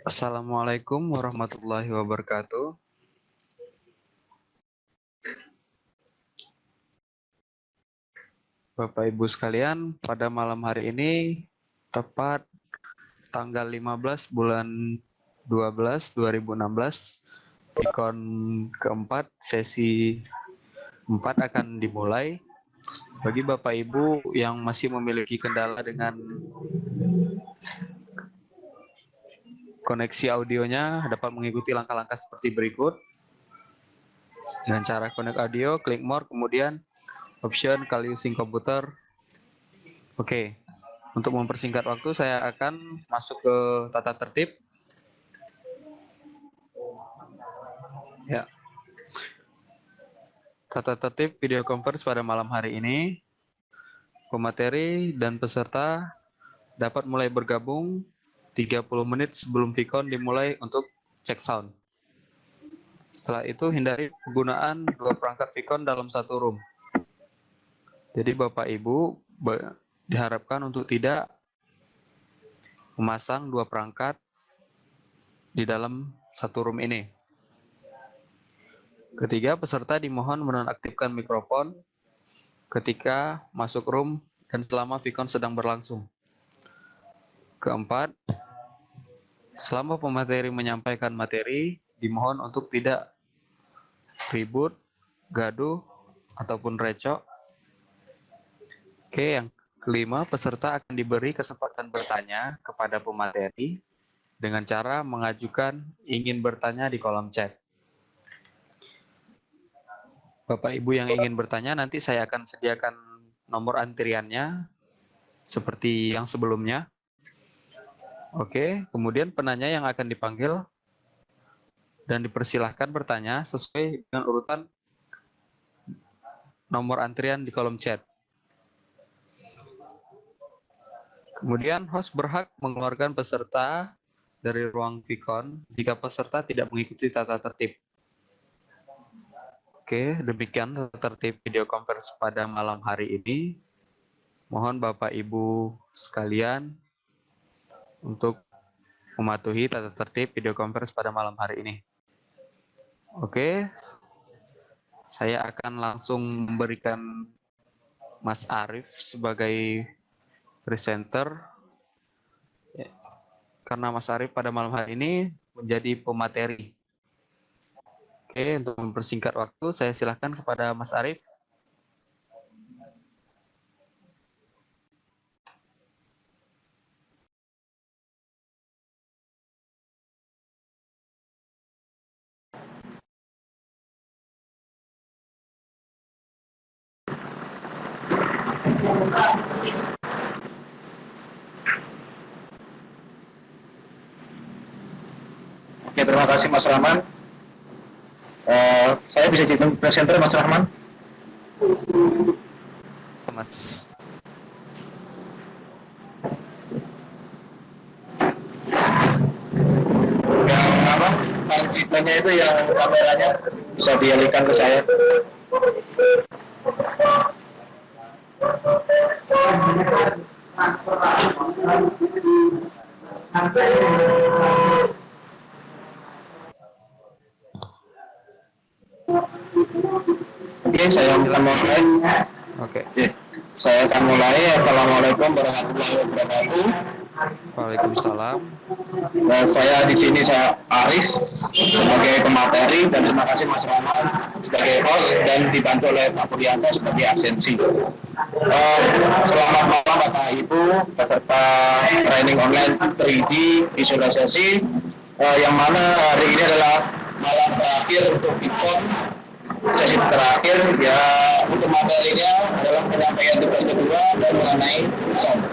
Assalamualaikum warahmatullahi wabarakatuh. Bapak Ibu sekalian, pada malam hari ini tepat tanggal 15 bulan 12 2016, Pikon keempat sesi 4 akan dimulai. Bagi Bapak Ibu yang masih memiliki kendala dengan koneksi audionya dapat mengikuti langkah-langkah seperti berikut. Dengan cara connect audio, klik more, kemudian option call using computer. Oke, untuk mempersingkat waktu saya akan masuk ke tata tertib. Ya. Tata tertib video conference pada malam hari ini. Pemateri dan peserta dapat mulai bergabung 30 menit sebelum Vicon dimulai untuk cek sound. Setelah itu hindari penggunaan dua perangkat Vicon dalam satu room. Jadi Bapak Ibu diharapkan untuk tidak memasang dua perangkat di dalam satu room ini. Ketiga, peserta dimohon menonaktifkan mikrofon ketika masuk room dan selama Vicon sedang berlangsung. Keempat, selama pemateri menyampaikan materi, dimohon untuk tidak ribut, gaduh, ataupun recok. Oke, yang kelima, peserta akan diberi kesempatan bertanya kepada pemateri dengan cara mengajukan ingin bertanya di kolom chat. Bapak Ibu yang ingin bertanya, nanti saya akan sediakan nomor antriannya seperti yang sebelumnya. Oke, kemudian penanya yang akan dipanggil dan dipersilahkan bertanya sesuai dengan urutan nomor antrian di kolom chat. Kemudian host berhak mengeluarkan peserta dari ruang Vicon jika peserta tidak mengikuti tata tertib. Oke, demikian tata tertib video conference pada malam hari ini. Mohon Bapak Ibu sekalian untuk mematuhi tata tertib video conference pada malam hari ini. Oke, saya akan langsung memberikan Mas Arief sebagai presenter. Karena Mas Arief pada malam hari ini menjadi pemateri. Oke, untuk mempersingkat waktu, saya silakan kepada Mas Arief. Oke, terima kasih Mas Rahman. Saya bisa jadi presenter Mas Rahman? Mas. Yang apa? Partisipannya itu yang kameranya bisa dialihkan ke saya. Oke, saya akan mulai. Oke. Saya akan mulai. Assalamualaikum warahmatullahi wabarakatuh. Waalaikumsalam. Saya di sini saya Arif sebagai pemateri dan terima kasih Mas Rahman sebagai host dan dibantu oleh Pak Puryanto sebagai absensi. Selamat malam Bapak Ibu peserta training online 3D visualisasi yang mana hari ini adalah malam terakhir untuk Vicon. Sesi terakhir ya, untuk materinya adalah penyampaian tugas kedua dan mengenai sound.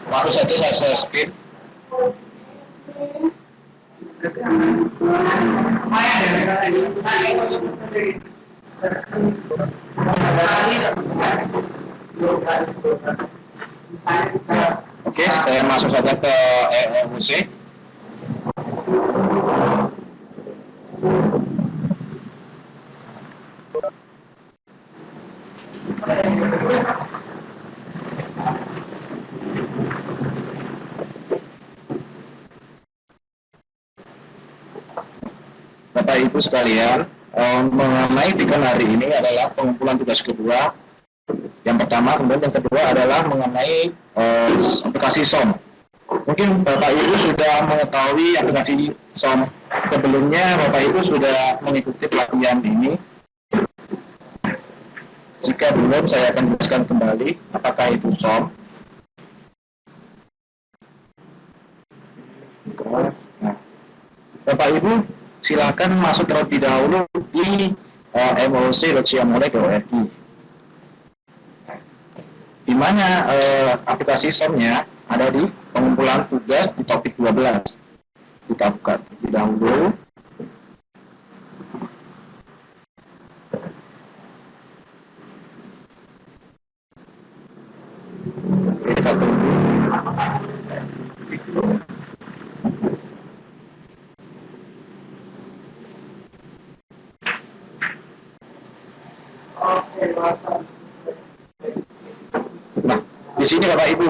Lalu saja saya skip. Oke, saya masuk saja ke EOC. Ibu sekalian, mengenai Beacon hari ini adalah pengumpulan tugas kedua. Yang pertama, kemudian yang kedua adalah mengenai aplikasi SOM. Mungkin Bapak Ibu sudah mengetahui aplikasi SOM sebelumnya. Bapak Ibu sudah mengikuti pelatihan ini. Jika belum, saya akan jelaskan kembali apakah itu SOM. Nah, Bapak Ibu silakan masuk terlebih dahulu di moc.siamolek.org, di mana aplikasi SOM-nya ada di pengumpulan tugas di topik 12. Kita buka terlebih dahulu. Kita tunggu. Nah, di sini Bapak Ibu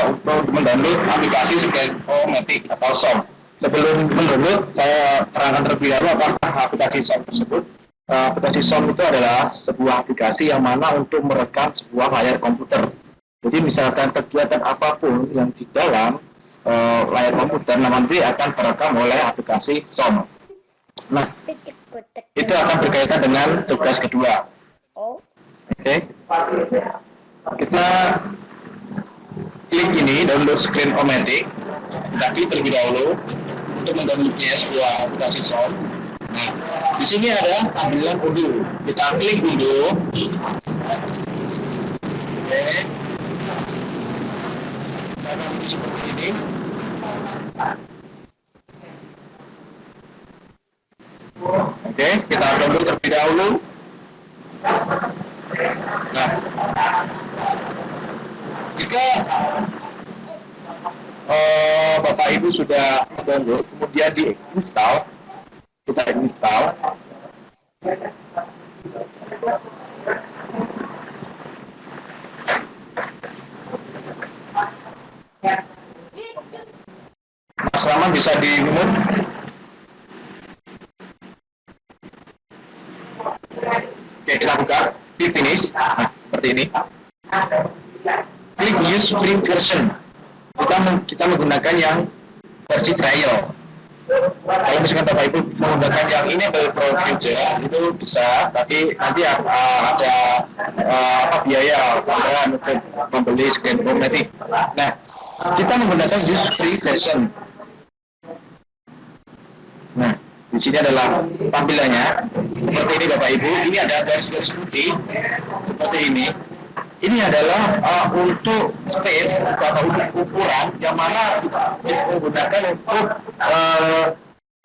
untuk mendownload aplikasi Scancomatic atau SOM. Sebelum mendownload, saya terangkan terlebih dahulu apakah aplikasi SOM tersebut. Aplikasi SOM itu adalah sebuah aplikasi yang mana untuk merekam sebuah layar komputer. Jadi misalkan kegiatan apapun yang di dalam layar komputer nanti akan terekam oleh aplikasi SOM. Nah, itu akan berkaitan dengan tugas kedua. Oke. Kita klik ini, download Scancomatic. Kita klik terlebih dahulu untuk mendownloadnya sebuah aplikasi SOM. Nah, di sini ada tampilan unduh. Kita klik unduh. Oke. Kita unduh seperti ini. Oke, kita download terlebih dahulu. Nah, jika Bapak Ibu sudah download, kemudian diinstal, kita install. Mas Rahman bisa di-mute. Oke, kita buka, klik finish. Nah, seperti ini. Klik use free version. Kita menggunakan yang versi trial. Kalau misalkan Bapak Ibu menggunakan yang ini Pro Future itu bisa, tapi nanti ada biaya tambahan untuk membeli Scancomatic. Nah, kita menggunakan use free version. Nah, di sini adalah tampilannya seperti ini Bapak Ibu. Ini ada garis-garis putih seperti ini. Ini adalah untuk space atau untuk ukuran yang mana digunakan untuk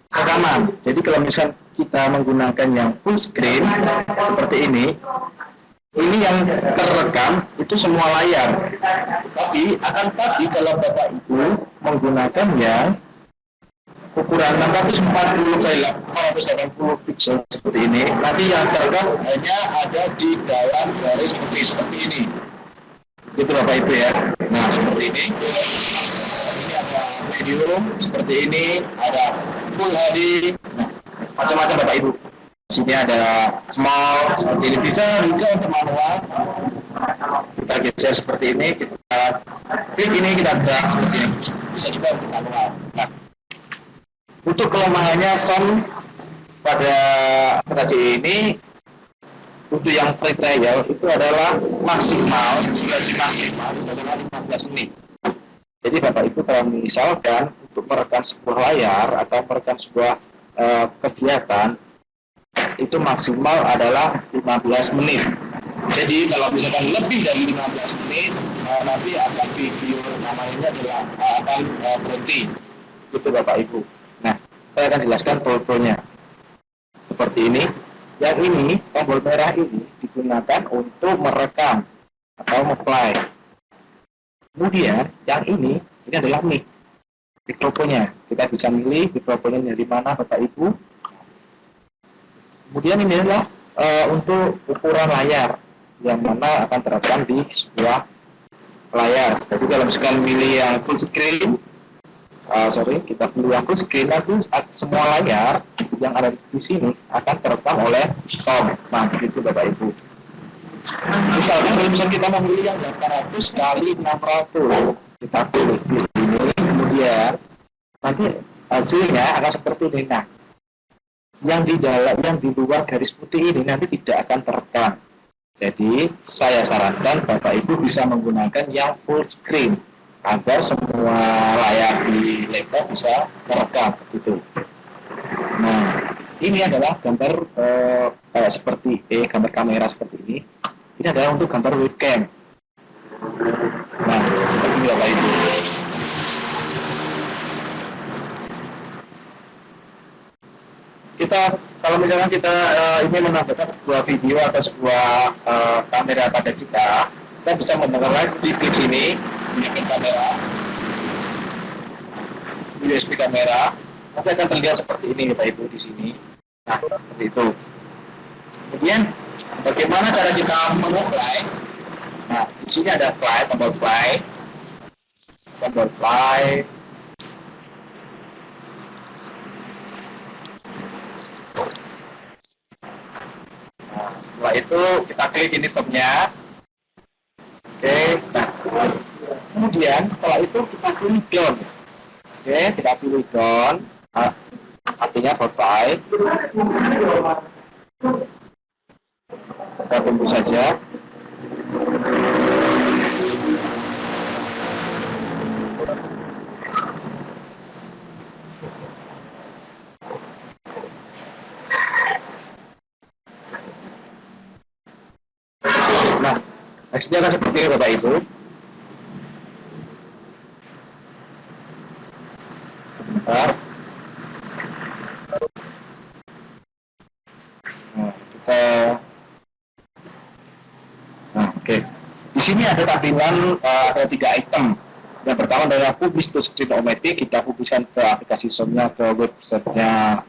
rekaman. Jadi kalau misal kita menggunakan yang full screen seperti ini yang terekam itu semua layar. Tapi kalau Bapak Ibu menggunakan yang ukuran 640 kali 880 pixel seperti ini, nanti yang terekam hanya ada di dalam garis putih seperti ini. Itu Bapak Ibu ya. Nah, seperti ini. Ini ada medium seperti ini, ada full HD, nah, macam-macam Bapak Ibu. Di sini ada small seperti ini, bisa juga untuk manual. Kita geser seperti ini, kita klik ini, kita drag seperti ini. Bisa juga untuk manual. Nah, untuk kelemahannya SOM pada aplikasi ini, untuk yang free trial itu adalah maksimal, durasi maksimal adalah 15 menit. Jadi Bapak Ibu kalau misalkan untuk merekam sebuah layar atau merekam sebuah kegiatan, itu maksimal adalah 15 menit. Jadi kalau misalkan lebih dari 15 menit, nanti akan video namanya adalah akan berhenti. Itu Bapak Ibu. Nah, saya akan jelaskan tool-toolnya. Seperti ini. Yang ini, tombol merah ini digunakan untuk merekam atau nge-play. Kemudian, yang ini adalah mic. Mikrofonnya. Kita bisa milih mikrofonnya dari mana Bapak Ibu. Kemudian ini adalah untuk ukuran layar yang mana akan terekam di sebuah layar. Jadi kalau misalkan milih yang full screen, kita pilih yang full screen, nanti semua layar yang ada di sini akan terekam oleh Tom. Nah, begitu Bapak Ibu. Misalkan kalau misalnya kita memilih yang 800 kali 600, kita pilih ini, kemudian nanti hasilnya akan seperti ini. Nah, yang di dalam, yang di luar garis putih ini nanti tidak akan terekam. Jadi saya sarankan Bapak Ibu bisa menggunakan yang full screen agar semua layar di laptop bisa terekam gitu. Nah, ini adalah gambar seperti gambar kamera seperti ini. Ini adalah untuk gambar webcam. Nah, seperti ini Bapak Ibu. Kalau misalkan kita ingin menambahkan sebuah video atau sebuah kamera pada kita bisa mendengarkan di sini, menggunakan kamera, USB kamera, nanti akan terlihat seperti ini Bapak Ibu di sini. Nah, seperti itu. Kemudian, bagaimana cara kita mengapply? Nah, di sini ada tombol play. Nah, setelah itu kita klik ini filmnya. Oke, nah kemudian setelah itu kita pilih done. Oke, kita pilih done. Artinya selesai. Kita tunggu saja. Nah, hasilnya akan seperti ini Bapak Ibu. Sebentar. Nah, oke. Di sini ada tampilan ada 3 item. Yang pertama adalah publish to Screen-O-Matic, kita publikkan ke aplikasi Zoom-nya, ke website-nya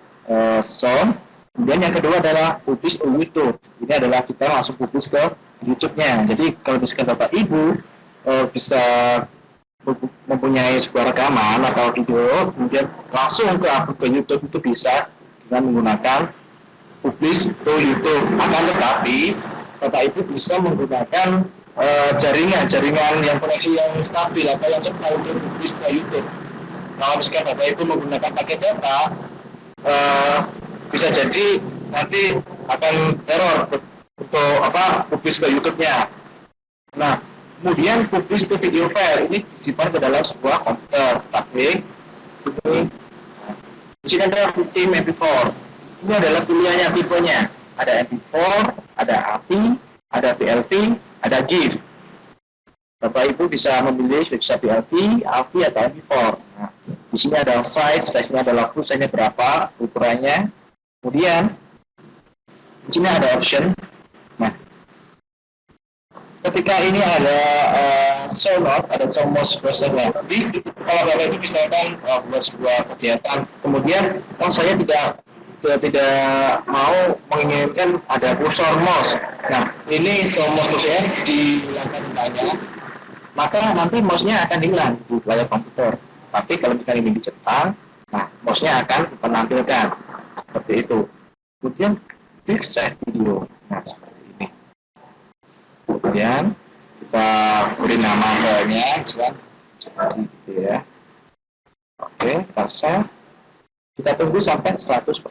Zoom. Kemudian yang kedua adalah publish to YouTube. Ini adalah kita langsung publish ke YouTube-nya. Jadi kalau misalkan Bapak Ibu bisa mempunyai sebuah rekaman atau video, kemudian langsung ke YouTube itu bisa dengan menggunakan publish to YouTube. Akan tetapi Bapak Ibu bisa menggunakan jaringan yang koneksi yang stabil atau yang cepat untuk publish ke YouTube. Kalau misalkan Bapak Ibu menggunakan paket data, bisa jadi nanti akan error untuk publish ke YouTube-nya. Nah, kemudian publish to video file ini disimpan ke dalam sebuah komputer. Tapi di sini ada tim MP4. Ini adalah pilihannya, tipenya. Ada MP4, ada API, ada PLP, ada GIF. Bapak Ibu bisa memilih bisa PLP, API atau MP4. Nah, di sini ada size-nya adalah full size-nya berapa, ukurannya. Kemudian di sini ada option. Nah, ketika ini ada show note, ada show most browsernya. Jadi kalau Bapak Ibu misalkan buat sebuah kegiatan, kemudian saya tidak mau menginginkan ada kursor mouse. Nah, ini show mouse-nya dihilangkan tanya, maka nanti mouse-nya akan hilang di layar komputer. Tapi kalau misalkan ini dicetak, nah mouse-nya akan menampilkan seperti itu. Kemudian klik save video. Nah, seperti ini. Kemudian kita beri nama filenya, seperti gitu ya. Oke, kita save. Kita tunggu sampai 100%.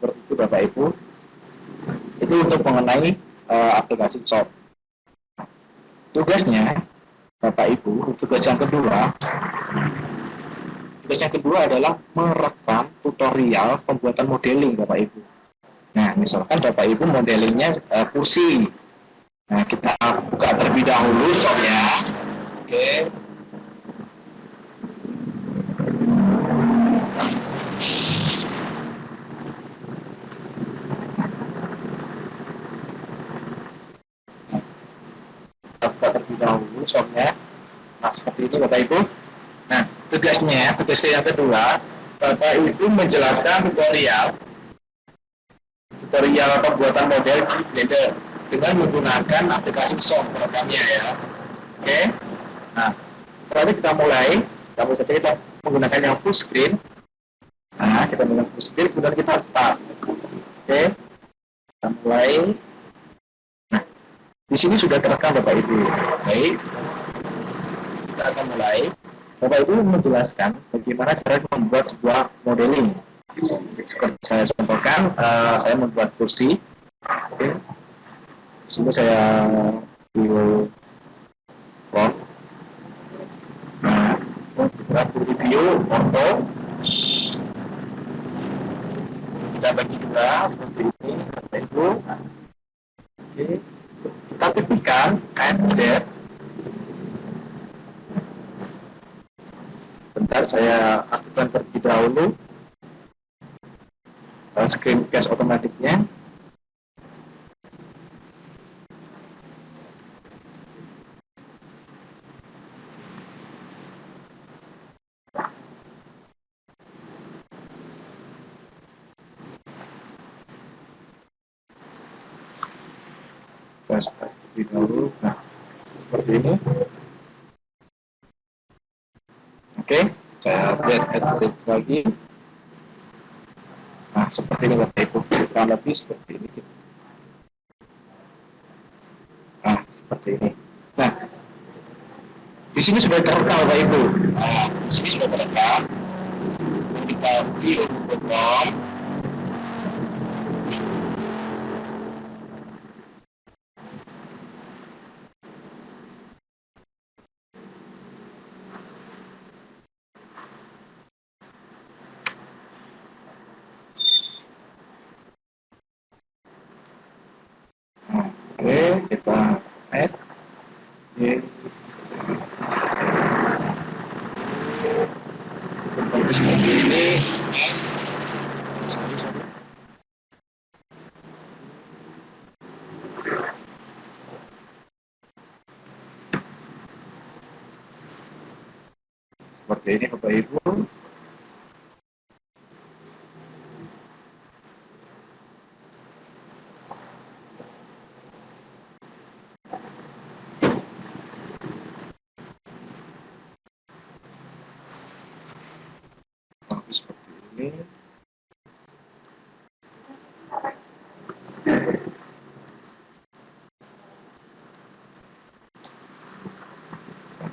Seperti itu Bapak Ibu. Itu untuk mengenai aplikasi Zoom. Tugasnya Bapak Ibu, tugas yang kedua adalah merekam tutorial pembuatan modeling Bapak Ibu. Nah, misalkan Bapak Ibu modelingnya kursi. Nah, kita buka terlebih dahulu Zoom-nya. Oke. Terlebih dahulu Zoom-nya. Nah, seperti ini Bapak Ibu. Nah, tugas yang kedua, Bapak Ibu menjelaskan tutorial pembuatan model di Blender dengan menggunakan aplikasi Zoom programnya ya. Oke. Nah, setelah itu kita mulai kita menggunakan yang full screen. Nah, kita menggunakan full screen, kemudian kita start. Oke, kita mulai. Nah, di sini sudah terekam Bapak Ibu. Baik, kita akan mulai. Bapak Ibu menjelaskan bagaimana cara membuat sebuah modeling. Seperti saya contohkan, saya membuat kursi. Oke, di sini saya video on. Nah, untuk video foto kita bagi dua seperti ini, Bapak Ibu. Oke, kita ketikkan Z. Bentar, saya aktifkan terlebih dahulu screencast otomatiknya. Saya start terlebih dahulu. Nah, seperti ini. Oke, saya Z lagi. Nah, seperti ini Bapak Ibu, kurang lebih seperti ini. Nah, seperti ini. Nah, di sini sudah terekam Bapak Ibu. Nah, di sini sudah terekam. Kita view bottom. Oke, kita S, Y, seperti ini. Seperti ini Bapak Ibu. Seperti ini.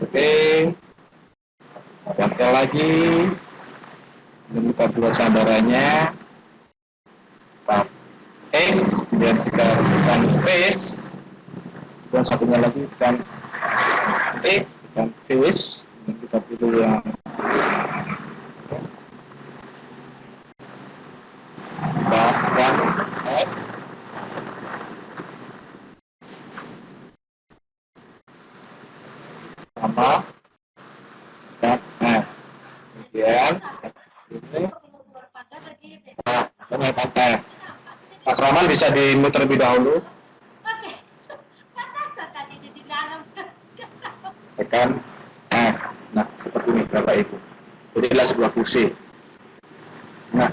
Oke, pakai lagi. Dan kita buat sandarannya. Tab X, kemudian kita tekan space. Dan satunya lagi tekan X, tekan space. Dan kita pilih yang tekan X. Sama. Dan kemudian ini. Nah, pantai. Mas Rahman bisa di-mute terlebih dahulu. Tekan nah seperti ini Bapak Ibu. Jadilah sebuah kursi. Nah,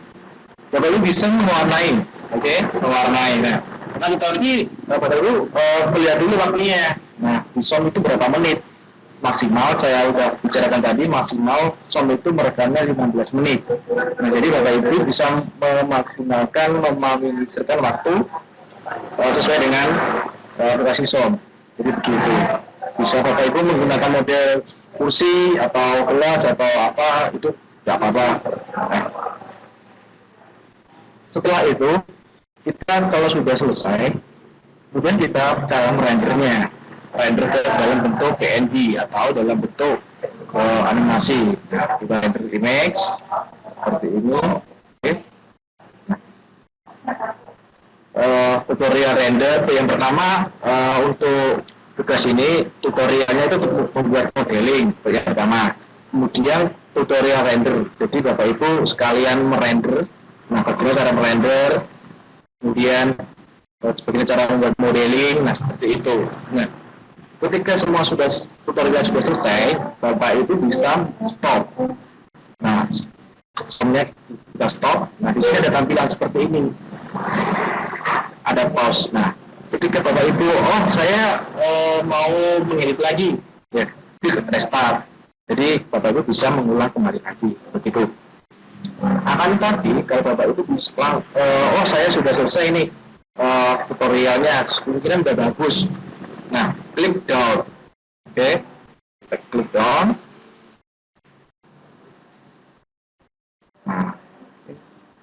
Bapak Ibu bisa mewarnai, oke? Mewarnai. Nah, kita lagi Bapak Ibu lihat dulu waktunya. Nah, di sound itu berapa menit? Maksimal saya udah bicarakan tadi, maksimal sound itu merekamnya 15 menit. Nah, jadi Bapak Ibu bisa memaksimalkan, meminimalisirkan waktu sesuai dengan durasi sound. Jadi begitu. Bisa Bapak Ibu menggunakan model kursi atau kelas atau apa, itu tidak apa-apa. Nah, setelah itu, kita kalau sudah selesai, kemudian kita cara merendernya. Render ke dalam bentuk PNG atau dalam bentuk animasi. Nah, kita render image seperti ini. Oke. Tutorial render yang pertama untuk tugas ini, tutorialnya itu untuk membuat modeling yang pertama. Kemudian tutorial render. Jadi Bapak Ibu sekalian merender. Nah, bagaimana cara merender? Kemudian bagaimana cara membuat modeling? Nah, seperti itu. Nah, ketika semua tutorial sudah selesai, Bapak Ibu bisa stop. Nah, semuanya kita stop. Nah, di sini ada tampilan seperti ini. Ada pause. Nah, ketika Bapak Ibu, oh saya mau mengedit lagi, ya, restart. Jadi Bapak Ibu bisa mengulang kembali lagi begitu. Akan tadi kalau Bapak Ibu bisa, oh saya sudah selesai nih tutorialnya, kemungkinan udah bagus. Nah, klik down, oke, klik down. Nah,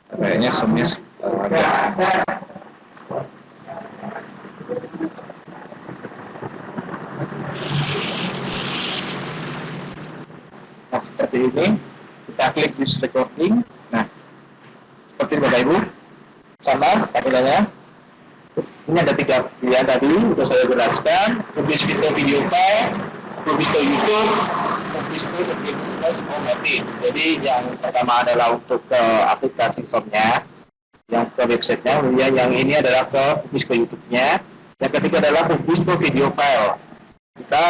kayaknya semuanya nah, seperti ini. Kita klik di recording. Nah, seperti Bapak Ibu, sama tampilannya. Ini ada 3 pilihan tadi, sudah saya jelaskan. Publish video file, publish to YouTube, publish to Plus Ometin. Jadi yang pertama adalah untuk ke aplikasi shopnya, yang ke websitenya, kemudian yang ini adalah ke publish ke YouTube-nya. Yang ketiga adalah publish to video file. Kita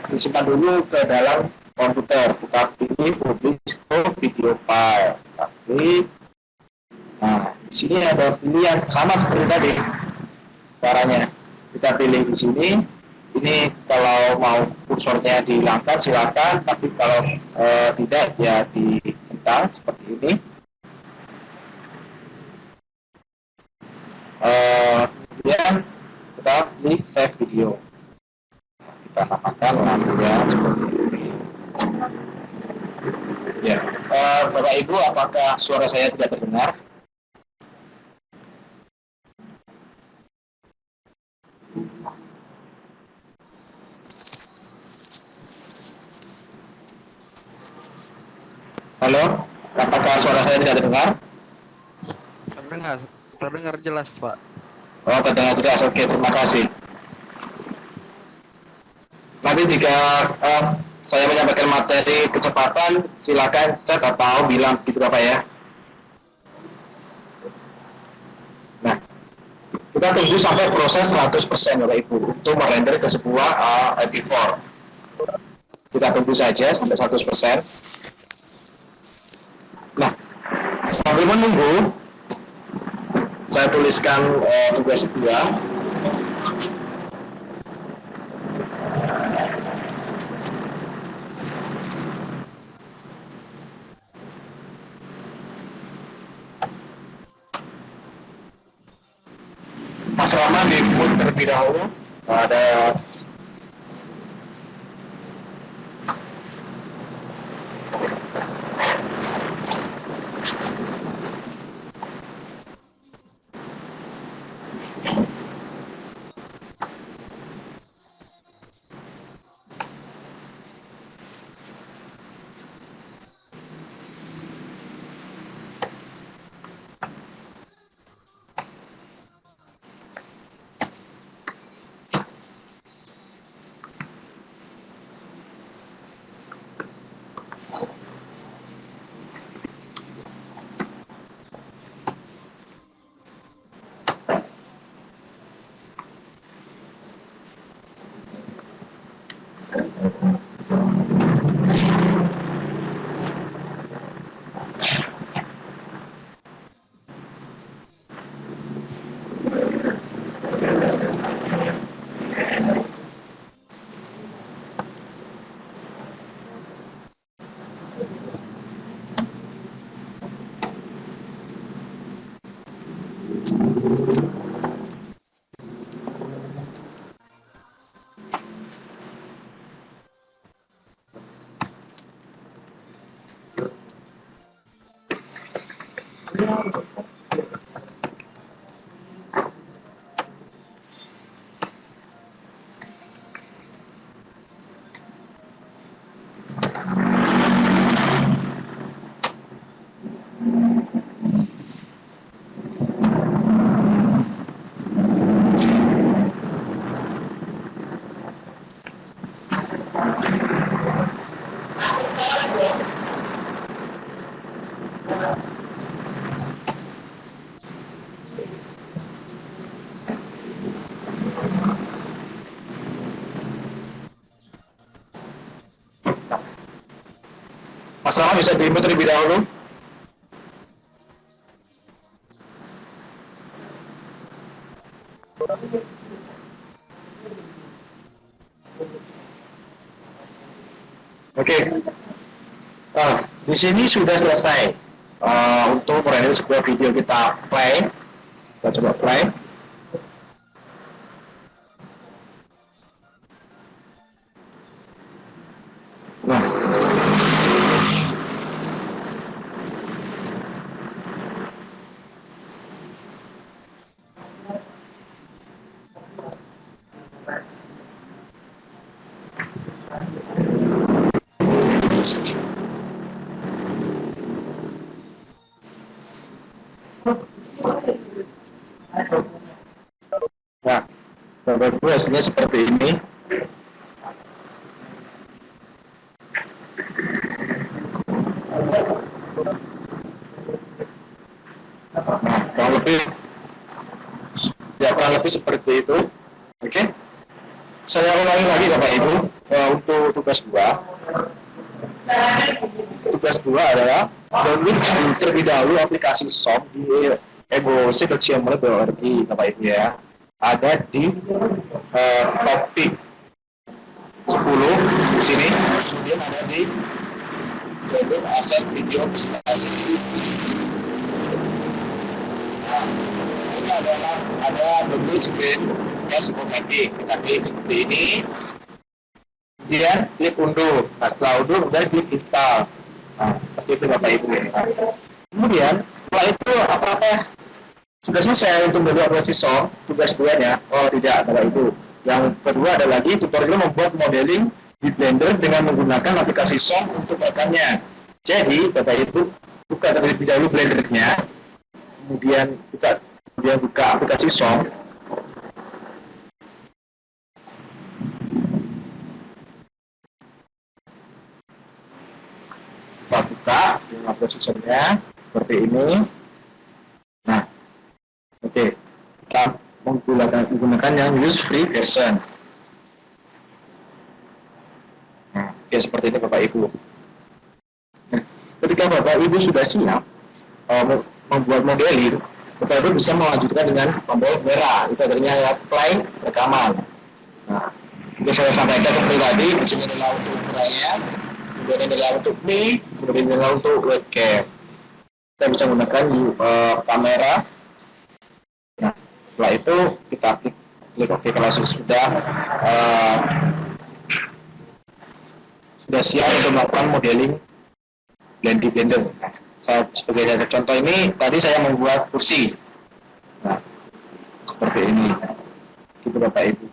disimpan dulu ke dalam komputer. Kita pilih publish to video file. Tapi nah, di sini ada pilihan sama seperti tadi caranya. Kita pilih di sini. Ini kalau mau kursornya dihilangkan silakan, tapi kalau tidak ya dicentang seperti ini. Kemudian kita pilih save video. Kita namakan lampunya seperti ini. Ya, Bapak Ibu, apakah suara saya tidak terdengar? Halo, apakah suara saya tidak terdengar? Terdengar jelas, Pak. Oh, terdengar jelas. Oke, terima kasih. Nanti jika saya menyampaikan materi kecepatan, silakan chat atau bilang gitu Bapak ya. Nah, kita tunggu sampai proses 100% Bapak Ibu untuk merender ke sebuah MP4. Kita tunggu saja sampai 100%. Nah, sambil menunggu, saya tuliskan tugas 2. Mas Rahman di-mute terlebih dahulu. Ada Mas Rahman bisa di-mute terlebih dahulu. Oke. Di sini sudah selesai. Untuk merender sebuah video kita play. Kita coba play. Nah, Bapak Ibu hasilnya seperti ini. Nah, kurang lebih ya kurang lebih seperti itu. Oke. Saya ulangi lagi Bapak Ibu, untuk tugas 2. Tugas 2 adalah download terlebih dahulu aplikasi SOM di eboc.xiaomi.org Bapak Ibu ya. Ada di topik 10 di sini, kemudian ada di download aset video presentasi. Nah, ini adalah ada download screen Simomatic. Kita klik seperti ini, kemudian klik unduh. Nah, setelah unduh kemudian klik install. Nah, seperti itu Bapak Ibu. Kemudian setelah itu apakah sudah selesai untuk membuat aplikasi SOM tugas 2-nya? Oh tidak, Bapak Ibu. Yang kedua ada lagi tutorial membuat modeling di Blender dengan menggunakan aplikasi SOM untuk rekannya. Jadi Bapak Ibu buka terlebih dahulu Blender-nya, kemudian buka aplikasi SOM. Kita buka dengan aplikasi SOM-nya seperti ini. Nah, oke, kita menggunakan yang use free version. Nah, oke, seperti ini Bapak Ibu. Nah, ketika Bapak Ibu sudah siap membuat modeling, Bapak Ibu bisa melanjutkan dengan tombol merah. Itu artinya play rekaman. Nah, ini saya sampaikan seperti tadi, di sini adalah untuk ukurannya, kemudian ini adalah untuk mic, kemudian ini adalah untuk webcam. Kita bisa menggunakan kamera. Nah, setelah itu kita klik OK kalau sudah siap untuk melakukan modeling di Blender. Saya sebagai contoh ini tadi saya membuat kursi. Nah, seperti ini. Gitu Bapak Ibu.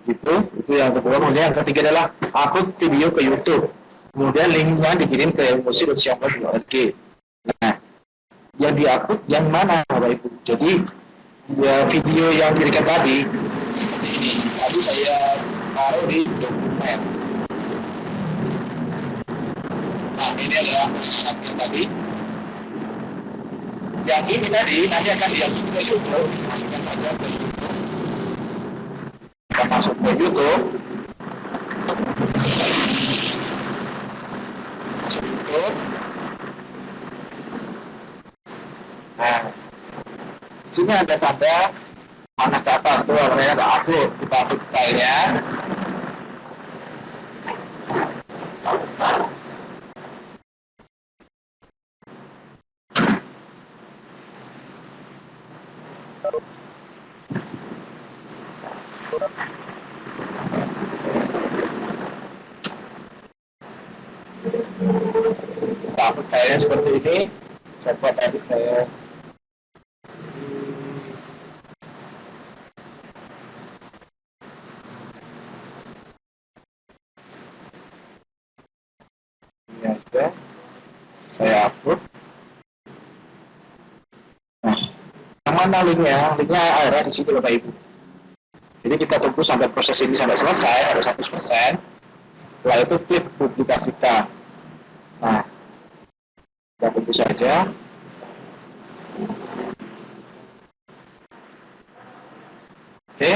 Itu yang kedua. Kemudian yang ketiga adalah upload video ke YouTube. Kemudian linknya dikirim ke emosi.xiaomi.org. Nah, yang diupload yang mana Bapak Ibu? Jadi ya, video yang diberikan tadi seperti ini. Tadi saya taruh di dokumen. Nah, ini adalah yang tadi. Yang ini tadi nanti akan diupload ke YouTube. Masukkan saja ke YouTube. Kita masuk ke YouTube. Masuk YouTube. Nah, sini ada tanda mana ke atas tuh namanya ada upload. Kita upload filenya. Upload filenya seperti ini. Coba tadi saya upload. Nah, yang mana linknya? Linknya ada di situ Bapak Ibu. Jadi kita tunggu sampai proses ini sampai selesai, ada 100%. Setelah itu klik publikasikan. Nah, kita tunggu saja. Oke,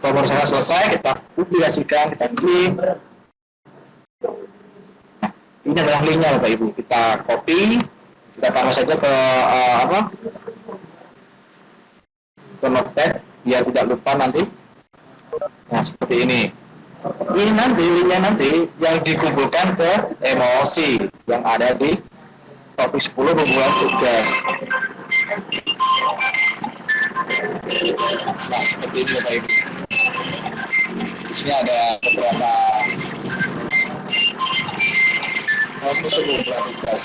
kalau saya selesai, kita publikasikan, kita klik. Nah, ini adalah linknya Bapak Ibu. Kita copy, kita taruh saja ke ke notepad biar tidak lupa nanti. Nah, seperti ini. Ini nanti linknya nanti yang dikumpulkan ke emosi yang ada di topik 10 pembuat tugas. Nah, seperti ini Bapak Ibu. Di sini ada beberapa pembuat tugas.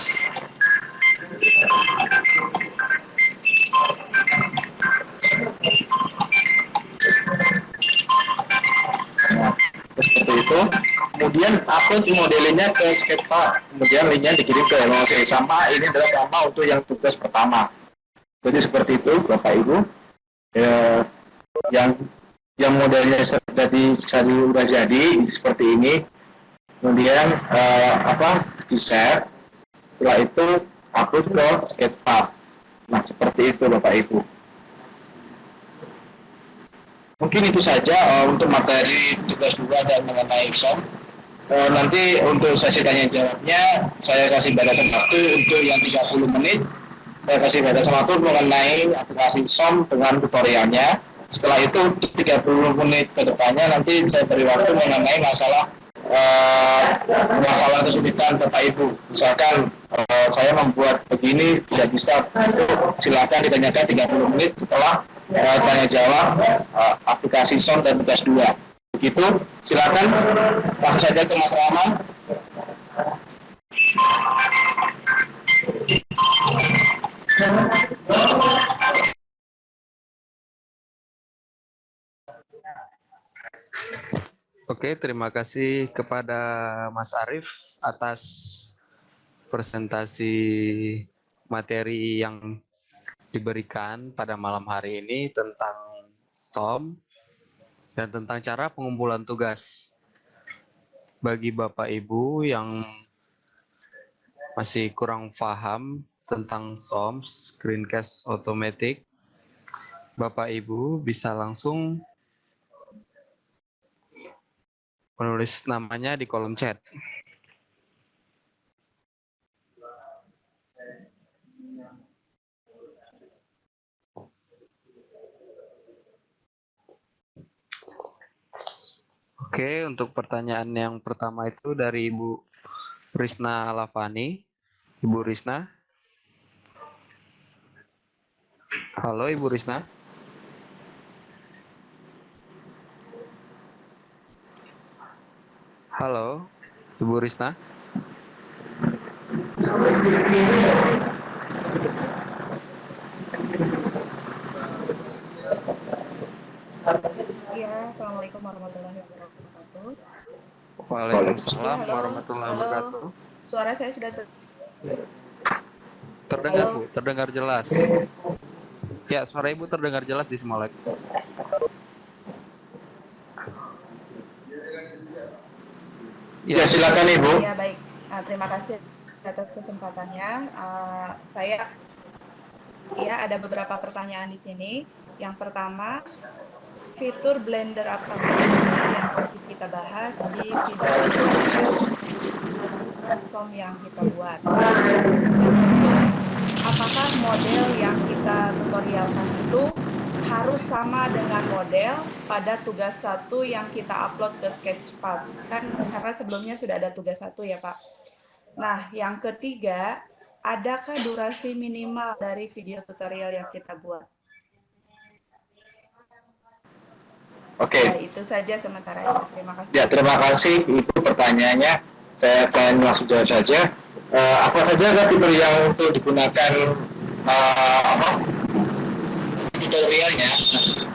Nah, seperti itu. Kemudian upload modelnya ke Sketchpad. Kemudian linknya dikirim ke emosi. Sama ini adalah sama untuk yang tugas pertama. Jadi seperti itu Bapak Ibu. Yang modelnya sudah jadi seperti ini. Kemudian di share. Setelah itu upload ke Sketchpad. Nah seperti itu Bapak Ibu. Mungkin itu saja untuk materi tugas 2 dan mengenai SOM. Nanti untuk sesi tanya jawabnya saya kasih batasan waktu untuk yang 30 menit. Saya kasih batasan waktu mengenai aplikasi SOM dengan tutorialnya. Setelah itu 30 menit ke depannya nanti saya beri waktu mengenai masalah kesulitan Bapak Ibu. Misalkan saya membuat begini tidak bisa, silakan ditanyakan 30 menit setelah tanya jawab aplikasi SOM dan tugas 2. Begitu, silakan langsung saja ke Mas Rahman. Oke, terima kasih kepada Mas Arief atas presentasi materi yang diberikan pada malam hari ini tentang SOM dan tentang cara pengumpulan tugas. Bagi Bapak Ibu yang masih kurang paham tentang SOM, Screencast Automatic, Bapak Ibu bisa langsung menulis namanya di kolom chat. Oke, untuk pertanyaan yang pertama itu dari Ibu Risna Lavani. Ibu Risna. Halo Ibu Risna. Halo, Ibu Risna. Ya, Assalamualaikum warahmatullahi wabarakatuh. Waalaikumsalam Ya, warahmatullahi wabarakatuh. Suara saya sudah Terdengar halo. Bu, terdengar jelas. Ya, suara Ibu terdengar jelas di Smolek. Ya, silakan Ibu. Ya, baik. Terima kasih atas kesempatannya. Saya ada beberapa pertanyaan di sini. Yang pertama, fitur Blender apa yang wajib kita bahas di video SOM yang kita buat? Apakah model yang kita tutorialkan itu harus sama dengan model pada tugas 1 yang kita upload ke Sketchpad? Kan karena sebelumnya sudah ada tugas 1 ya Pak. Nah, yang ketiga, adakah durasi minimal dari video tutorial yang kita buat? Oke. Ya, itu saja sementara ini. Terima kasih. Ya, terima kasih Ibu pertanyaannya. Saya akan langsung jawab saja. Apa saja fitur yang untuk digunakan tutorialnya?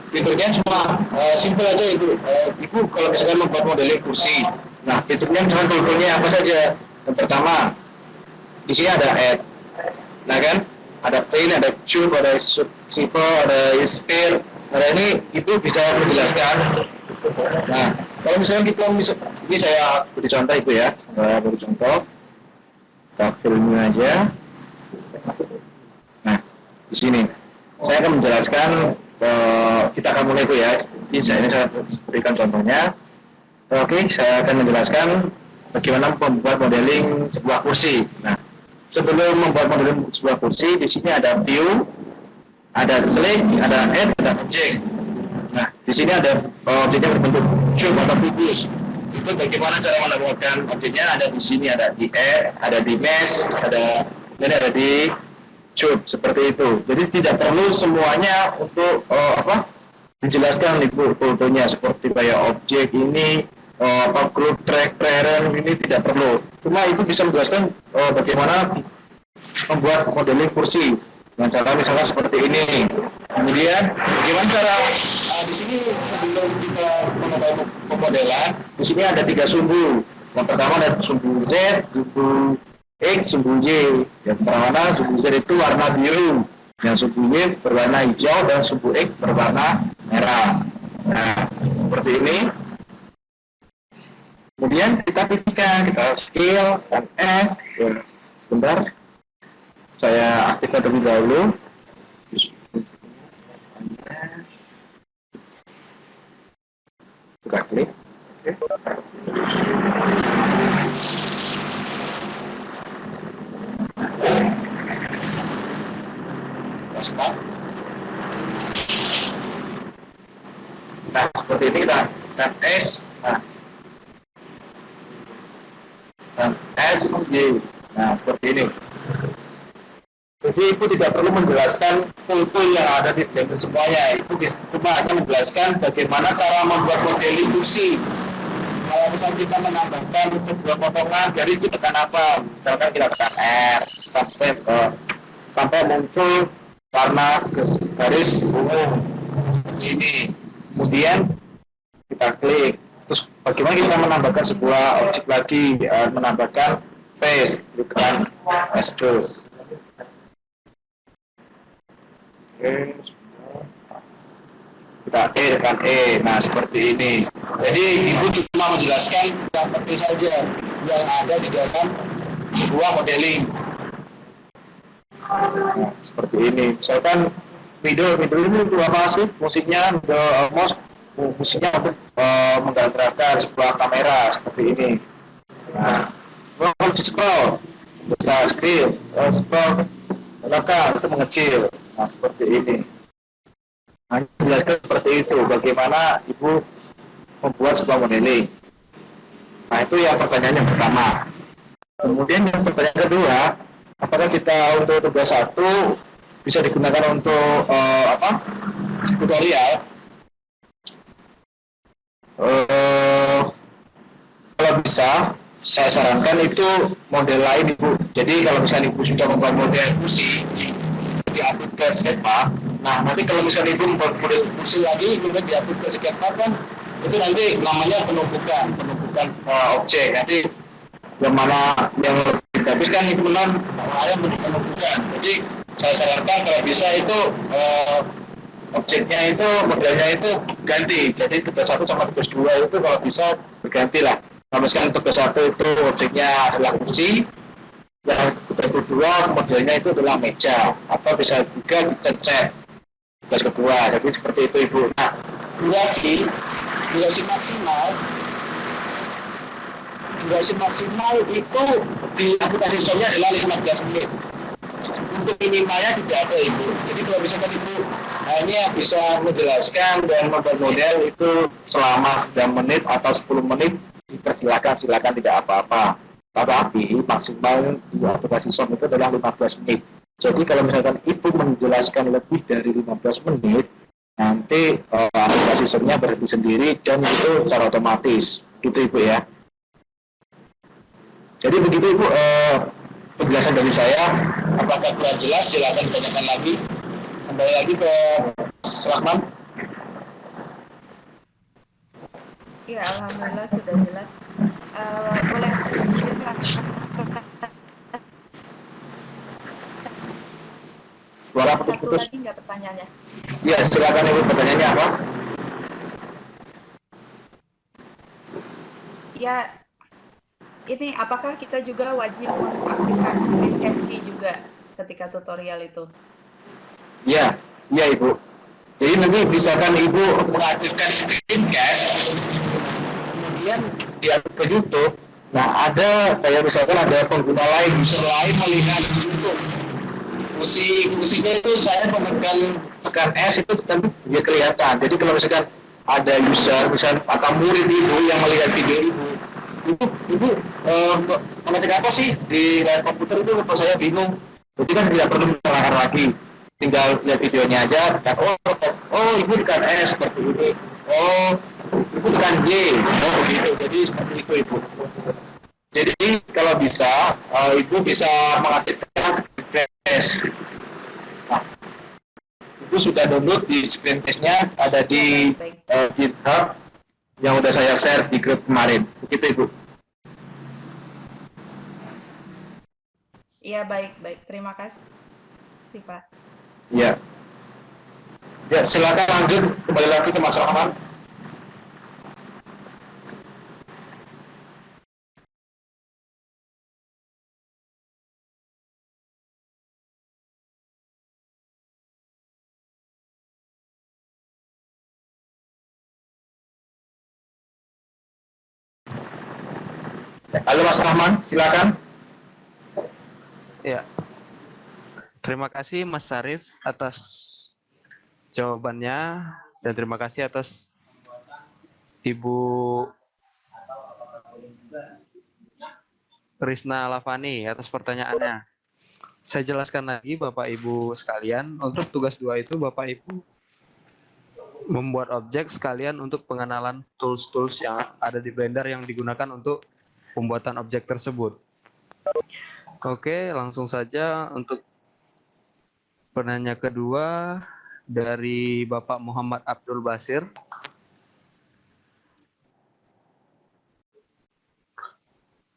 Fiturnya cuma simpel aja Ibu. Ibu kalau misalkan membuat modeling kursi, nah fiturnya cuma fiturnya apa saja? Yang pertama, di sini ada add, nah kan? Ada plane, ada tube, ada simple, ada sphere. Nah ini Ibu bisa menjelaskan. Nah, kalau misalnya kita ini saya beri contoh Ibu ya, saya beri contoh. Kita filmnya aja. Nah, di sini saya akan menjelaskan. Kita akan mulai Ibu ya. Ini saya berikan contohnya. Oke, saya akan menjelaskan bagaimana membuat modeling sebuah kursi. Nah, sebelum membuat modeling sebuah kursi, di sini ada view, ada select, ada add, ada object. Nah, di sini ada objeknya berbentuk cube atau kubus. itu bagaimana cara menemukan objeknya. Ada di sini, ada di add, ada di mesh, ada di cube seperti itu. Jadi tidak perlu semuanya untuk menjelaskan ibu fotonya seperti kayak objek ini, group track parent ini tidak perlu. Cuma itu bisa menjelaskan bagaimana membuat modeling kursi dengan cara misalnya seperti ini. Kemudian bagaimana cara di sini sebelum kita mengetahui pemodelan, di sini ada 3 sumbu. Yang pertama ada sumbu Z, sumbu X, sumbu Y. Yang pertama sumbu Z itu warna biru, yang sumbu Y berwarna hijau, dan sumbu X berwarna merah. Nah, seperti ini. Kemudian kita pilihkan, kita scale dan S. Ya, sebentar, saya aktifkan terlebih dahulu. Kita klik. Start. Nah, seperti ini kita tekan S. Nah, dan S Y. Nah, seperti ini. Jadi Ibu tidak perlu menjelaskan tool yang ada di dalam semuanya. Ibu cuma akan menjelaskan bagaimana cara membuat modeling kursi. Kalau misalnya kita menambahkan sebuah potongan garis, itu tekan apa? Misalkan kita tekan R sampai muncul warna garis ungu ini. Kemudian kita klik. Terus bagaimana kita menambahkan sebuah objek lagi, menambahkan face, tekan S2. Kita tekan E. Nah, seperti ini. Jadi Ibu cuma menjelaskan seperti saja yang ada di dalam sebuah modeling. Nah, seperti ini. Misalkan video ini apa sih musiknya? Musiknya untuk menggambarkan sebuah kamera seperti ini. Nah, kalau di scroll bisa scroll belakang itu mengecil. Nah, seperti ini. Nah, jelaskan seperti itu bagaimana Ibu membuat sebuah modeling. Nah, itu yang pertanyaan yang pertama. Kemudian yang pertanyaan kedua, apakah kita untuk tugas 1 bisa digunakan untuk tutorial? Kalau bisa, saya sarankan itu model lain Ibu. Jadi kalau misalnya Ibu sudah membuat model kursi, diupload ke Sketchpad. Nah, nanti kalau misalnya Ibu membuat model kursi lagi, kemudian diupload ke Sketchpad kan, itu nanti namanya penumpukan objek. Nanti yang mana yang lebih bagus kan itu benar namanya penumpukan. Jadi saya sarankan kalau bisa itu objeknya itu, modelnya itu ganti. Jadi tugas 1 sama tugas 2 itu kalau bisa berganti lah. Kalau misalkan tugas 1 itu objeknya adalah kursi, yang tugas kedua modelnya itu adalah meja, atau bisa juga set tugas kedua. Jadi seperti itu Ibu. Nah, durasi maksimal itu di aplikasi Zoom-nya adalah 15 menit. Untuk minimalnya tidak ada Ibu. Jadi kalau misalkan Ibu hanya bisa menjelaskan dan membuat model itu selama 9 menit atau 10 menit, silakan tidak apa-apa. Tetapi maksimal di aplikasi Zoom itu adalah 15 menit. Jadi kalau misalkan Ibu menjelaskan lebih dari 15 menit, nanti aplikasi Zoom-nya berhenti sendiri dan itu secara otomatis. Gitu Ibu ya. Jadi begitu Ibu penjelasan dari saya. Apakah kurang jelas? Silakan ditanyakan lagi. Kembali lagi ke Mas Rahman. Ya, alhamdulillah sudah jelas. Boleh cerita Suara satu putus-putus. lagi nggak pertanyaannya? Ya, silakan Ibu, pertanyaannya apa? Ya, ini apakah kita juga wajib mengaktifkan screencast-key juga ketika tutorial itu? Ya Ibu. Jadi nanti misalkan Ibu mengaktifkan screencast, kemudian diupload ke YouTube. Nah, ada kayak misalkan ada pengguna lain, user lain melihat YouTube. Kursinya itu saya tekan S itu tentu dia kelihatan. Jadi kalau misalkan ada user misalnya atau murid ibu yang melihat video ibu mengecek apa sih di layar komputer itu, kalau saya bingung. Jadi kan tidak perlu mengulangi lagi, tinggal lihat videonya aja dan ibu tekan S seperti ini, oh ibu tekan Y, oh begitu. Jadi seperti itu ibu. Jadi kalau bisa ibu bisa mengaktifkan screen test. Nah, ibu sudah download di screen testnya, ada di GitHub yang udah saya share di grup kemarin. Begitu ibu. Iya, baik. Terima kasih, Pak. Ya. Ya, silakan lanjut kembali lagi ke Mas Rahman. Halo Mas Rahman, silakan. Ya, terima kasih Mas Sarif atas jawabannya dan terima kasih atas Ibu Risna Lavani atas pertanyaannya. Saya jelaskan lagi Bapak Ibu sekalian, untuk tugas 2 itu Bapak Ibu membuat objek sekalian untuk pengenalan tools-tools yang ada di Blender yang digunakan untuk pembuatan objek tersebut. Oke, langsung saja untuk penanya kedua dari Bapak Muhammad Abdul Basir.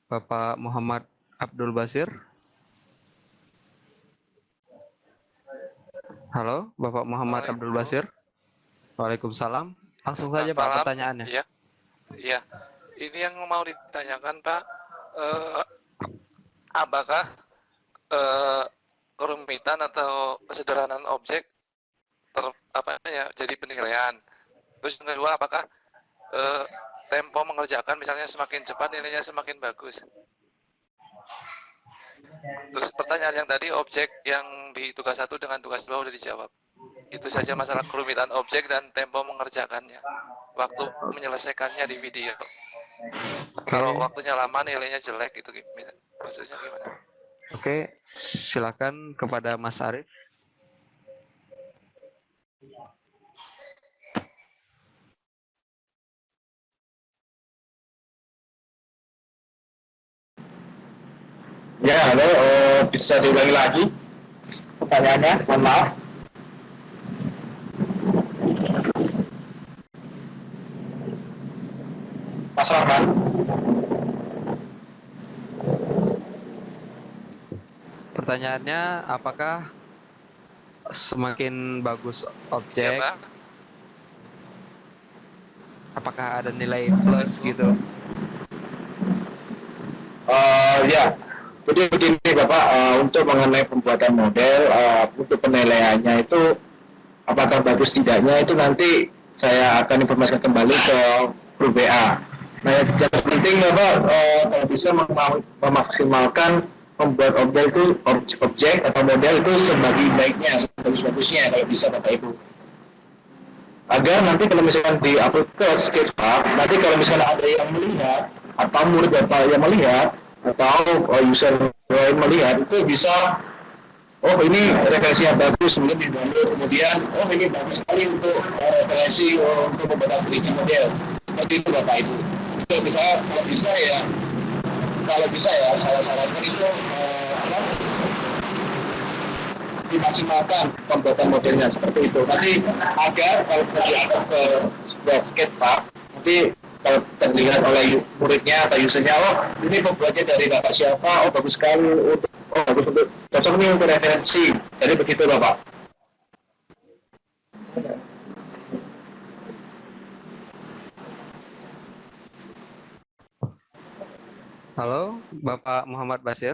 Bapak Muhammad Abdul Basir. Halo, Bapak Muhammad Abdul Basir. Waalaikumsalam. Langsung saja Pak pertanyaannya. Iya. Iya. Ini yang mau ditanyakan Pak, apakah kerumitan atau kesederhanaan objek jadi penilaian. Terus yang kedua, apakah tempo mengerjakan misalnya semakin cepat nilainya semakin bagus. Terus pertanyaan yang tadi, objek yang di tugas 1 dengan tugas 2 udah dijawab. Itu saja masalah kerumitan objek dan tempo mengerjakannya, waktu menyelesaikannya di video. Kalau waktunya lama nilainya jelek, itu maksudnya gimana? Oke, silakan kepada Mas Arif. Ya, halo, bisa diulangi lagi pertanyaannya, mohon maaf. Mas Rahman. Pertanyaannya, apakah semakin bagus objek, Ya, apakah ada nilai plus gitu? Ya, jadi begini Bapak, untuk mengenai pembuatan model, untuk penilaiannya itu apakah bagus tidaknya itu nanti saya akan informasikan kembali ke grup WA. Nah, yang penting Bapak kalau bisa memaksimalkan membuat objek atau model itu sebaik-baiknya, sebagus-bagusnya kalau bisa Bapak Ibu. Agar nanti kalau misalkan di-upload ke Sketchpad, nanti kalau misalkan ada yang melihat atau murid Bapak yang melihat atau user yang melihat itu bisa, oh ini referensi yang bagus, kemudian di-download, kemudian oh ini bagus sekali untuk referensi untuk membuat 3D model. Seperti itu Bapak Ibu. Kalau bisa ya saya sarankan itu dimaksimalkan pembuatan modelnya seperti itu. Nanti agar kalau diantar ke sebuah skatepark, nanti kalau terlihat oleh muridnya atau usernya, oh ini pembuatnya dari Bapak siapa, oh bagus sekali, bagus untuk cocok nih untuk referensi. Jadi begitu Bapak. Halo, Bapak Muhammad Basir.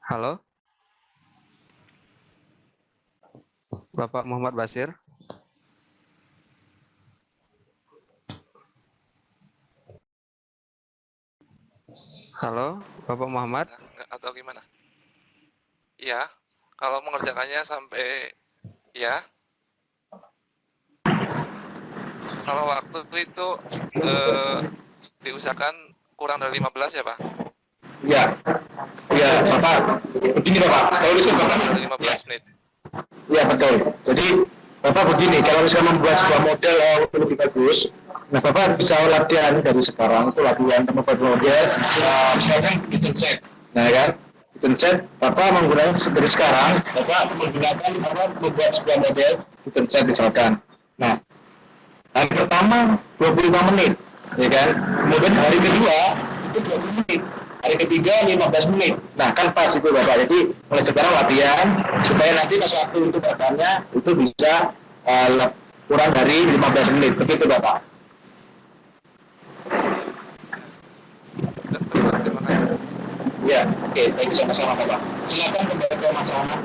Halo, Bapak Muhammad Basir. Halo, Bapak Muhammad. Atau gimana? Iya, kalau mengerjakannya sampai ya. Kalau waktu itu eh, diusahakan kurang dari 15 ya Pak? Ya, ya Bapak. Begini Bapak, kalau misalkan Kurang Bapak, dari ya, 15 menit. ya betul. Jadi Bapak begini, kalau misalnya membuat sebuah model lebih bagus, nah Bapak bisa latihan dari sekarang, itu latihan membuat model, misalkan bikin set, nah kan, bikin set, Bapak menggunakan dari sekarang, Bapak membuat sebuah model, bikin set misalkan. Nah, hari pertama 25 menit, ya kan? Kemudian hari kedua itu 20 menit. Hari ketiga 15 menit. Nah, kan pas itu Bapak. Jadi mulai sekarang latihan supaya nanti pas waktu untuk datanya itu bisa kurang dari 15 menit. Begitu Bapak. Betul, terima kasih. Ya, oke, baik sama-sama Bapak. Silakan kembali ke Mas Rahmat.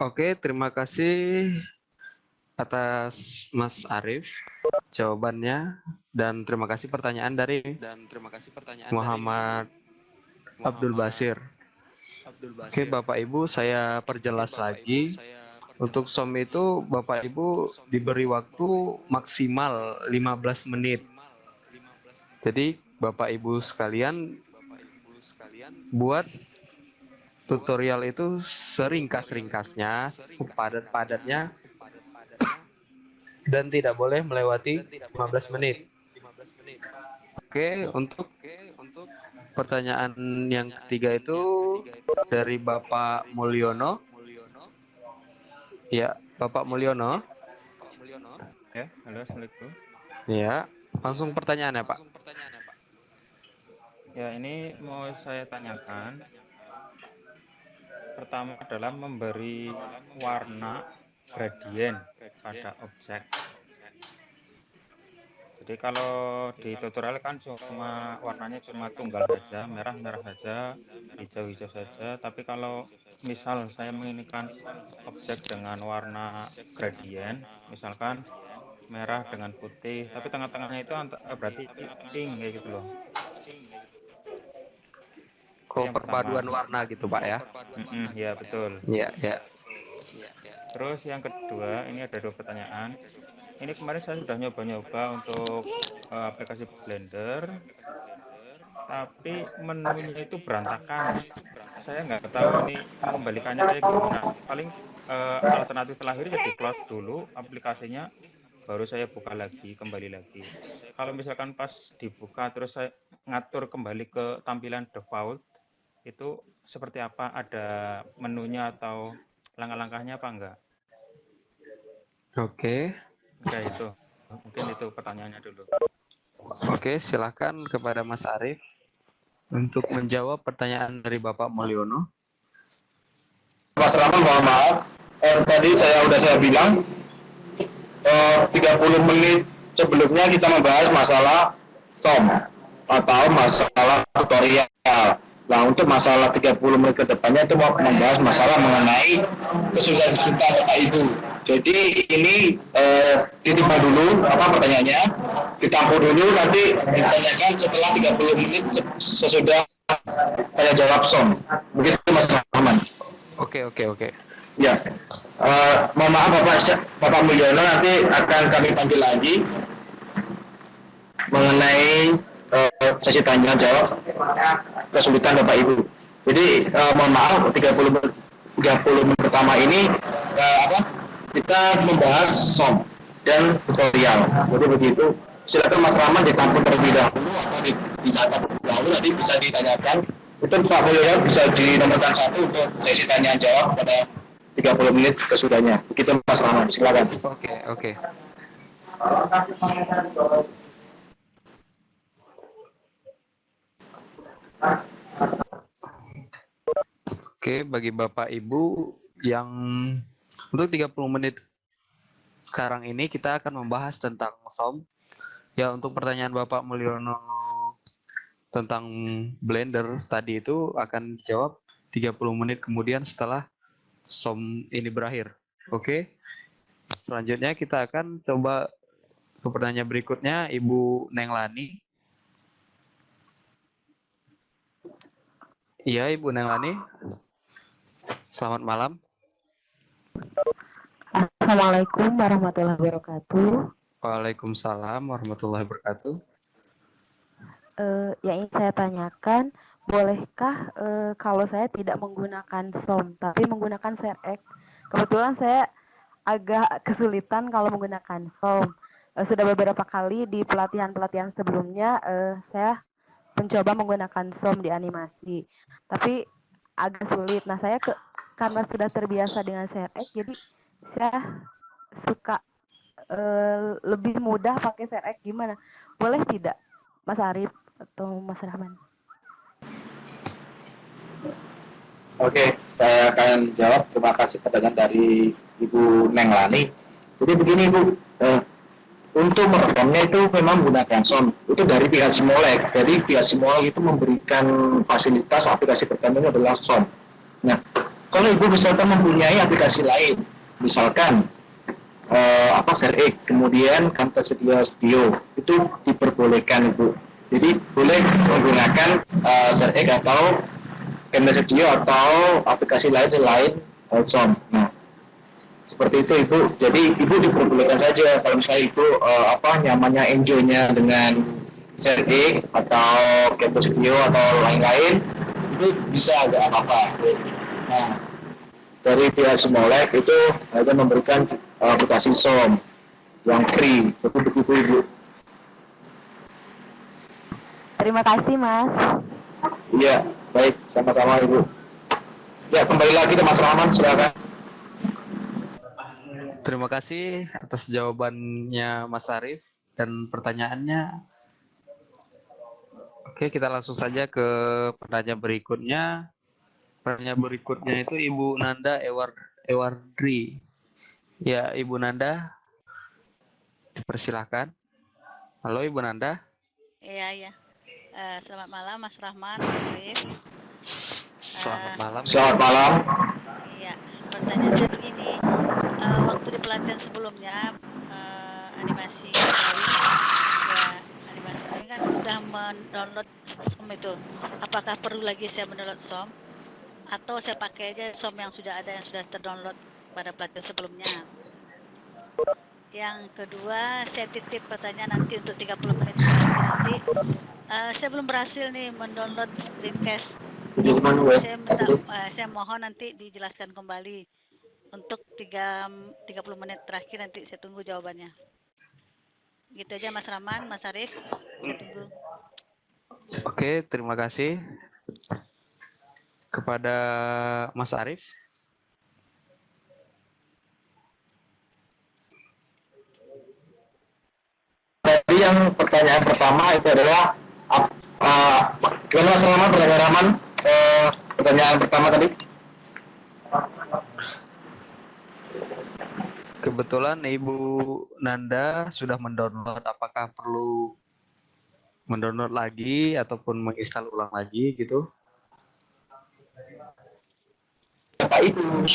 Oke, terima kasih atas Mas Arief jawabannya dan terima kasih pertanyaan dari Muhammad Abdul Basir. Oke, Bapak Ibu, saya perjelas lagi. Untuk SOM itu Bapak Ibu diberi waktu maksimal 15 menit. Jadi Bapak Ibu sekalian buat tutorial itu seringkas-ringkasnya, sepadat-padatnya, dan tidak boleh melewati 15 menit. Oke, untuk pertanyaan yang ketiga itu dari Bapak Mulyono. Ya, Bapak Mulyono. Ya, halo, Assalamualaikum. Ya, langsung pertanyaannya, Pak. Ya, ini mau saya tanyakan. Pertama adalah memberi warna gradien pada objek. Jadi kalau di tutorial kan cuma warnanya cuma tunggal saja, merah-merah saja, hijau-hijau saja. Tapi kalau misal saya menginginkan objek dengan warna gradien, misalkan merah dengan putih, tapi tengah-tengahnya itu berarti pink kayak gitu loh. Itu Oh, yang pertama. perpaduan warna gitu, Pak ya. Ya, betul. Ya, ya. Terus yang kedua, ini ada 2 pertanyaan. Ini kemarin saya sudah nyoba-nyoba untuk aplikasi Blender, tapi menunya itu berantakan. Saya nggak tahu ini mengembalikannya kayak gimana. Paling alternatif terakhir ya di close dulu aplikasinya, baru saya buka lagi, kembali lagi. Kalau misalkan pas dibuka terus saya ngatur kembali ke tampilan default, itu seperti apa? Ada menunya atau langkah-langkahnya apa enggak? Oke. Oke, itu. Mungkin itu pertanyaannya dulu. Oke, silakan kepada Mas Arief untuk menjawab pertanyaan dari Bapak Mulyono. Mas Rahmat, mohon maaf. Tadi saya bilang 30 menit sebelumnya kita membahas masalah SOM atau masalah tutorial. Nah, untuk masalah 30 menit ke depannya itu mau membahas masalah mengenai kesulitan-kesulitan Bapak Ibu. Jadi ini ditimbang dulu apa pertanyaannya, ditampung dulu, nanti ditanyakan setelah 30 menit sesudah saya jawab SOM. Begitu Mas Rahman. Oke. Ya, mohon maaf Bapak Mulyono, nanti akan kami panggil lagi mengenai sesi tanya jawab kesulitan Bapak Ibu. Jadi mohon maaf 30 menit pertama ini kita membahas SOM dan tutorial. Jadi begitu. Silakan Mas Rahman ditampung terlebih dahulu atau dicatat dahulu, nanti bisa ditanyakan. Itu Pak Mulyono bisa dinomorkan 1 untuk sesi tanya jawab pada 30 menit sesudahnya. Begitu Mas Rahman, silakan. Oke. Oke, bagi Bapak Ibu yang untuk 30 menit sekarang ini kita akan membahas tentang SOM. Ya, untuk pertanyaan Bapak Mulyono tentang Blender tadi itu akan dijawab 30 menit kemudian setelah SOM ini berakhir. Oke. Selanjutnya kita akan coba ke pertanyaan berikutnya, Ibu Neng Lani. Iya, Ibu Neng Lani. Selamat malam. Assalamualaikum warahmatullahi wabarakatuh. Waalaikumsalam warahmatullahi wabarakatuh. Yang ingin saya tanyakan, bolehkah kalau saya tidak menggunakan SOM, tapi menggunakan SEREC? Kebetulan saya agak kesulitan kalau menggunakan SOM. Sudah beberapa kali di pelatihan-pelatihan sebelumnya, saya mencoba menggunakan SOM di animasi, tapi agak sulit. Nah, karena sudah terbiasa dengan SEREC, jadi saya suka lebih mudah pakai SEREC. Gimana? Boleh tidak, Mas Arif atau Mas Rahman? Oke, saya akan jawab. Terima kasih pertanyaan dari Ibu Neng Lani. Jadi begini Bu, untuk merekamnya itu memang menggunakan SOM. Itu dari pihak Simolek. Jadi pihak Simolek itu memberikan fasilitas aplikasi pertamanya adalah SOM. Nah, kalau Ibu misalkan mempunyai aplikasi lain, misalkan SEREC, kemudian Camtasia Studio, itu diperbolehkan Ibu. Jadi boleh menggunakan SEREC atau Camtasia Studio atau aplikasi lain selain SOM. Nah, seperti itu Ibu. Jadi Ibu diperbolehkan saja kalau misalnya Ibu nyamannya enjoy-nya dengan SEREC atau Camtasia Studio atau lain-lain, itu bisa agak apa-apa. Nah, dari pihak Simolek itu ada memberikan aplikasi SOM yang free. Jadi begitu Ibu. Terima kasih, Mas. Iya, baik, sama-sama Ibu. Ya, kembali lagi ke Mas Rahman, silakan. Terima kasih atas jawabannya Mas Arif dan pertanyaannya. Oke, kita langsung saja ke pertanyaan berikutnya. Pertanyaan berikutnya itu Ibu Nanda Ewardri. Ya, Ibu Nanda, dipersilahkan. Halo Ibu Nanda. Iya. Selamat malam Mas Rahman, Mas Arif. Selamat malam. Selamat malam. Iya, pertanyaannya begini. Waktu di pelatihan sebelumnya animasi Betawi, ya animasi ini kan sudah mendownload SOM itu. Apakah perlu lagi saya mendownload SOM atau saya pakai aja SOM yang sudah ada, yang sudah terdownload pada pelatihan sebelumnya? Yang kedua, saya titip pertanyaan nanti untuk 30 menit nanti. Saya belum berhasil nih mendownload screencast. Saya mohon nanti dijelaskan kembali untuk 30 menit terakhir, nanti saya tunggu jawabannya. Gitu aja Mas Rahman, Mas Arif. Saya tunggu. Oke, terima kasih kepada Mas Arif. Tadi yang pertanyaan pertama itu adalah gimana Mas Rahman, pertanyaan pertama tadi? Kebetulan Ibu Nanda sudah mendownload, apakah perlu mendownload lagi ataupun menginstal ulang lagi gitu? Bapak Ibu,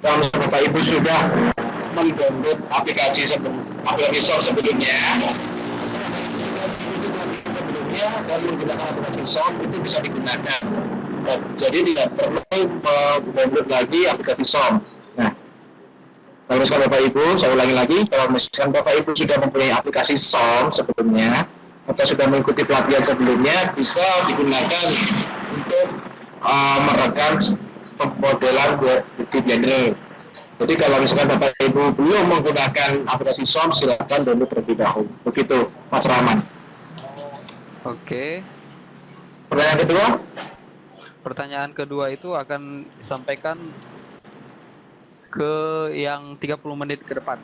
kalau Bapak Ibu sudah mendownload aplikasi SOM sebelumnya dan menggunakan aplikasi SOM, itu bisa digunakan. Jadi tidak perlu mendownload lagi aplikasi SOM. Nah, kalau misalkan Bapak Ibu, saya ulangi lagi, kalau misalkan Bapak Ibu sudah mempunyai aplikasi SOM sebelumnya atau sudah mengikuti pelatihan sebelumnya, bisa digunakan untuk merekam pemodelan buat di Blender. Jadi kalau misalkan Bapak Ibu belum menggunakan aplikasi SOM, silakan download terlebih dahulu. Begitu, Mas Rahman. Oke. Pertanyaan kedua? Pertanyaan kedua itu akan disampaikan ke yang 30 menit ke depan.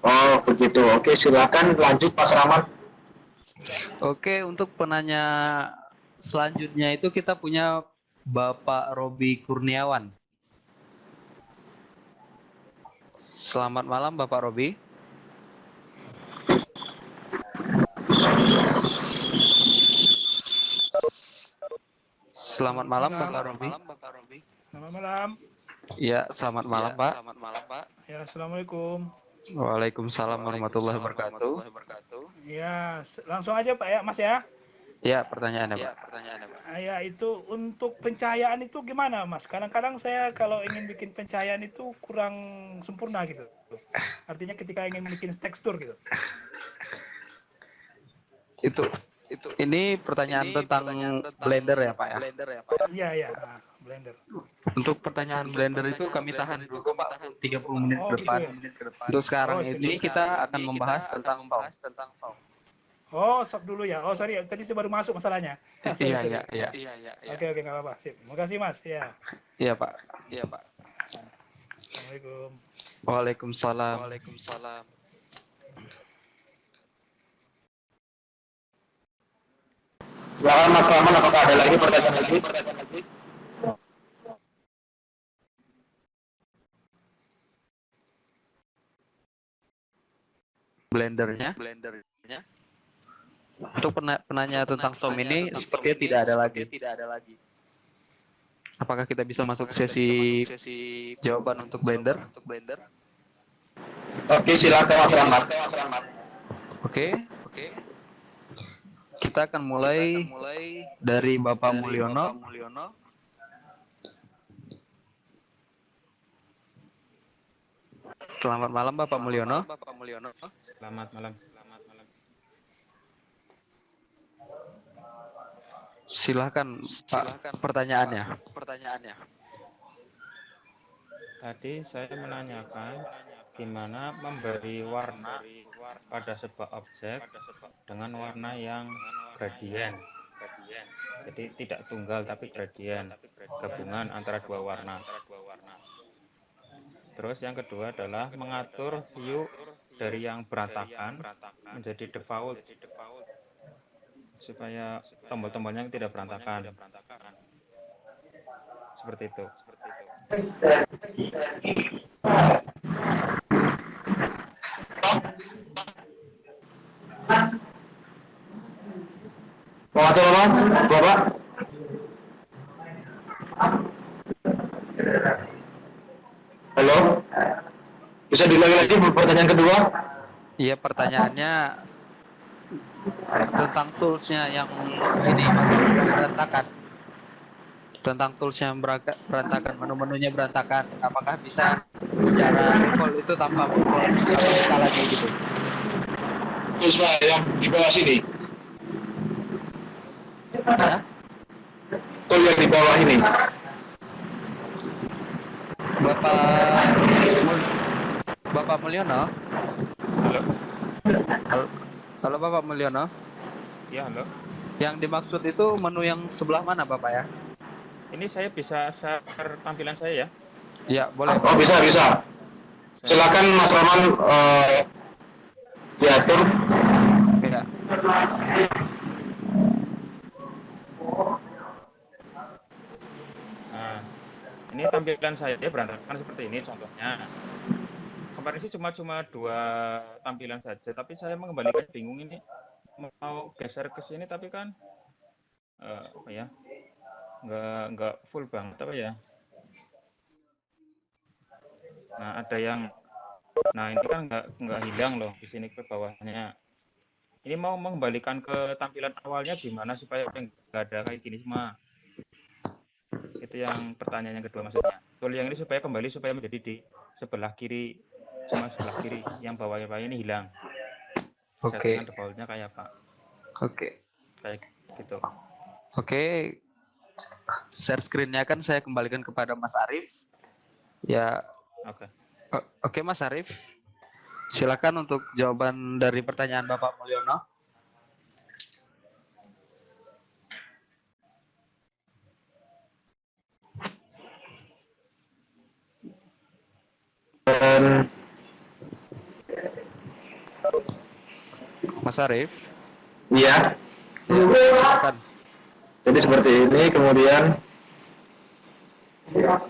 Oh, begitu. Oke, silakan lanjut Mas Rahman. Oke, untuk penanya selanjutnya itu kita punya Bapak Robi Kurniawan. Selamat malam Bapak Robi. Selamat malam Bapak Robi. Selamat malam. Ya, selamat malam Pak. Selamat malam Pak. Ya, Assalamualaikum. Waalaikumsalam warahmatullahi wabarakatuh. Ya, langsung aja Pak ya, Mas ya. Ya, pertanyaannya, Pak. Ya, itu untuk pencahayaan itu gimana, Mas? Kadang-kadang saya kalau ingin bikin pencahayaan itu kurang sempurna gitu. Artinya ketika ingin bikin tekstur gitu. Ini pertanyaan tentang Blender ya, Pak ya? Iya, Blender. Untuk pertanyaan Blender itu kami tahan dulu, Pak, untuk 30 menit ke depan. Gitu ya? Untuk sekarang Oh, ini kita akan membahas tentang sound. Oh, stop dulu ya. Oh, sorry, tadi saya baru masuk masalahnya. Sorry. Iya. Oke, nggak apa-apa. Sip. Makasih, Mas. Ya. Iya, Pak. Assalamualaikum. Waalaikumsalam. Silakan Mas Rahman, apakah ada lagi pertanyaan lagi? Blendernya. Untuk penanya tentang sound ini sepertinya tidak ada lagi. Apakah kita bisa masuk sesi jawaban untuk Blender? Oke, silakan Mas Rahmat. Oke. Kita akan mulai dari Bapak Mulyono. Selamat malam, Bapak Mulyono. Selamat malam. Silahkan, Pak, pertanyaannya. Tadi saya menanyakan gimana memberi warna pada sebuah objek dengan warna yang gradien. Jadi tidak tunggal tapi gradien, gabungan antara dua warna. Terus yang kedua adalah mengatur hue dari yang berantakan menjadi default supaya tombol-tombolnya tidak berantakan. Seperti itu. Bapak. Halo. Bisa diulangi lagi pertanyaan kedua? Iya, pertanyaannya tentang toolsnya yang ini masih berantakan. Tentang toolsnya yang berantakan, menu-menunya berantakan. Apakah bisa secara default itu tanpa kita lagi gitu? Terus Pak, yang di bawah sini. Ya? Tool yang di bawah ini. Bapak Mulyono? Halo Bapak Mulyono? Ya, halo. Yang dimaksud itu menu yang sebelah mana, Bapak ya? Ini saya bisa share tampilan saya ya? Ya, boleh. Oh, bisa. Silakan Mas Rahman diatur. Ya. Nah, ini tampilan saya berantakan seperti ini contohnya. Kemarin sih cuma 2 tampilan saja, tapi saya mengembalikan bingung ini mau geser ke sini tapi kan apa ya, nggak full banget apa ya. Nah ada yang, ini kan nggak hilang loh di sini ke bawahnya. Ini mau mengembalikan ke tampilan awalnya gimana supaya nggak ada kayak gini semua. Itu yang pertanyaan yang kedua maksudnya. Tool yang ini supaya kembali supaya menjadi di sebelah kiri, cuma sebelah kiri, yang bawahnya ini hilang. Oke. Settingan defaultnya kayak apa? Oke. Kayak gitu. Oke. Share screen-nya kan saya kembalikan kepada Mas Arif. Ya. Oke. Oke, Mas Arif. Silakan untuk jawaban dari pertanyaan Bapak Mulyono. Mas Arif? Iya. Ya, silakan. Jadi seperti ini, kemudian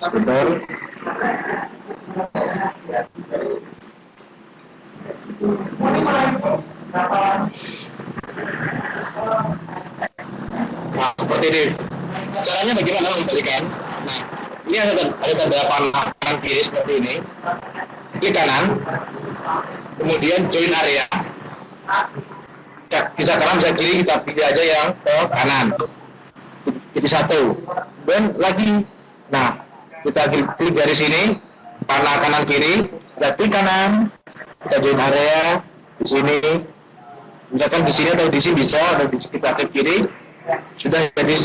sebentar. Nah, seperti ini. Caranya bagaimana membalikan? Nah, ini ada tanda panah kanan kiri seperti ini. Klik kanan, kemudian join area. bisa kanan bisa kiri, kita pilih aja yang ke kanan. Jadi satu. Dan lagi, nah kita klik dari sini, panah kanan kiri, kita klik kanan, kita join area di sini. Misalkan di sini atau di sini bisa, atau di kita klik kiri, sudah jadi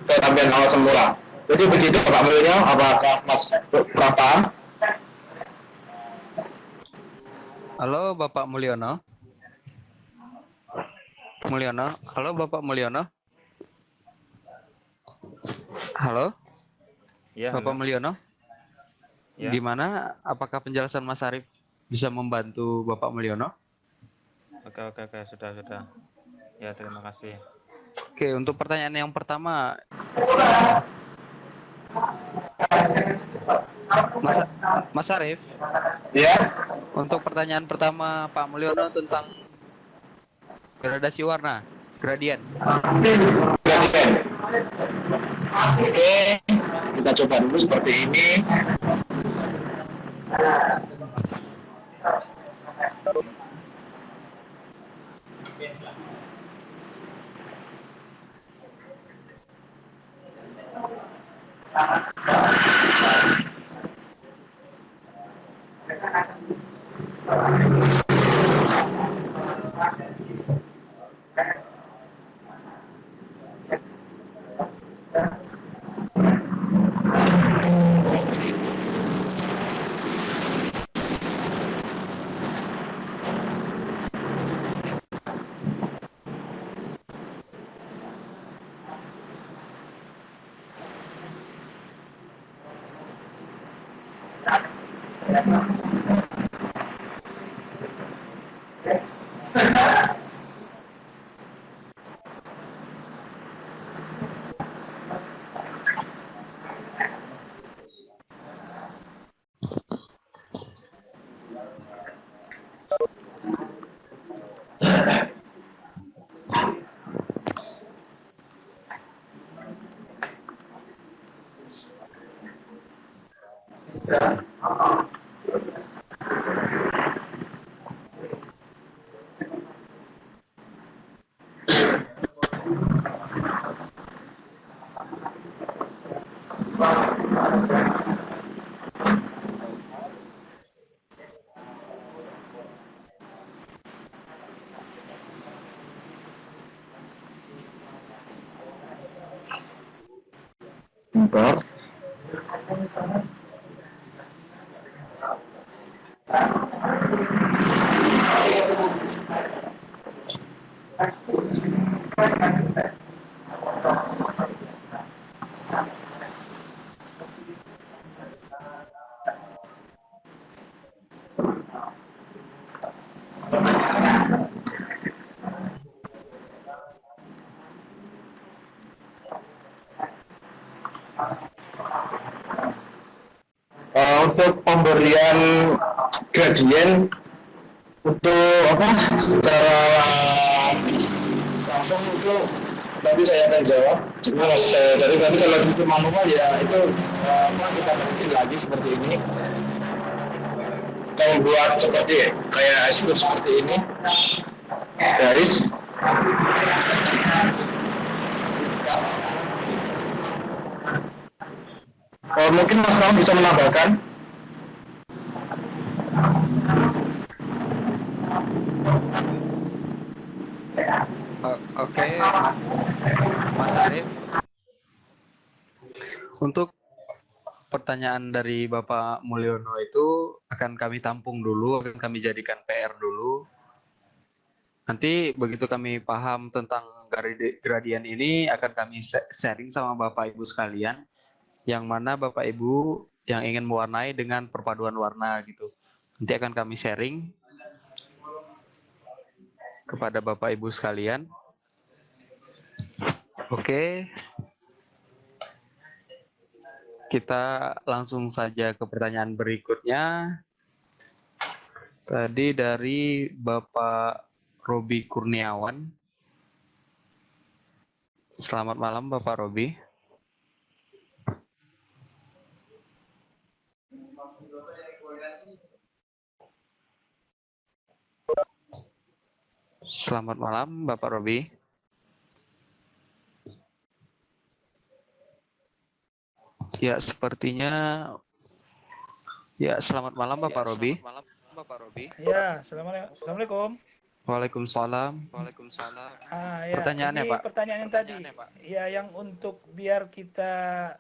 ke tampilan awal semula. Jadi begitu Pak Mulyono, apakah Mas paham? Halo Bapak Mulyono. Halo Bapak Mulyono. Halo Ya, Bapak halo. Mulyono. Ya. Gimana? Apakah penjelasan Mas Arief bisa membantu Bapak Mulyono? Oke, sudah. Ya, terima kasih. Oke, untuk pertanyaan yang pertama, Mas Arief, Ya. untuk pertanyaan pertama Pak Mulyono tentang gradasi warna, gradien. Gradien. Oke, kita coba dulu seperti ini. Bentar. Untuk pemberian gradien untuk apa secara langsung itu tadi saya akan jawab, cuma saya dari tadi kalau itu manual ya itu kita kasih lagi seperti ini. Kita membuat seperti kayak ice seperti ini, garis. Mungkin Mas Ram bisa menambahkan. Oke, Mas Arief. Untuk pertanyaan dari Bapak Mulyono itu akan kami tampung dulu, akan kami jadikan PR dulu. Nanti begitu kami paham tentang gradien ini, akan kami sharing sama Bapak Ibu sekalian, yang mana Bapak Ibu yang ingin mewarnai dengan perpaduan warna gitu. Nanti akan kami sharing kepada Bapak Ibu sekalian. Oke. Kita langsung saja ke pertanyaan berikutnya. Tadi dari Bapak Robi Kurniawan. Selamat malam Bapak Robi. Selamat malam, Bapak Robi. Ya, sepertinya ya, selamat malam Bapak Robi. Ya, assalamualaikum. Waalaikumsalam. Ya, Pertanyaannya, ini Pak. pertanyaan yang tadi. Ya, yang untuk biar kita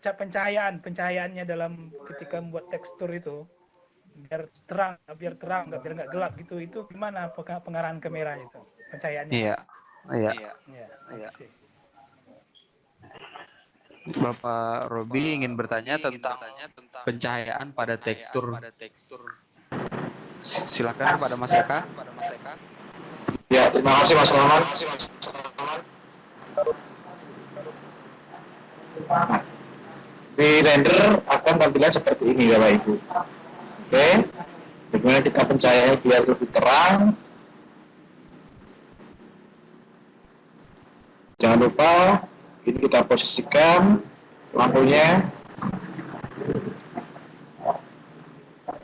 pencahayaannya dalam ketika membuat tekstur itu biar terang, biar nggak gelap gitu. Itu gimana pengarahan kamera itu? Pencahayaannya. Iya. Makasih. Bapak Robi ingin bertanya tentang pencahayaan pada tekstur. Silakan kepada Mas Eka. Ya, terima kasih Mas Rahman. Di render akan tampilan seperti ini Bapak Ibu. Oke, bagaimana kita pencahayaannya biar lebih terang. Jangan lupa ini kita posisikan lampunya.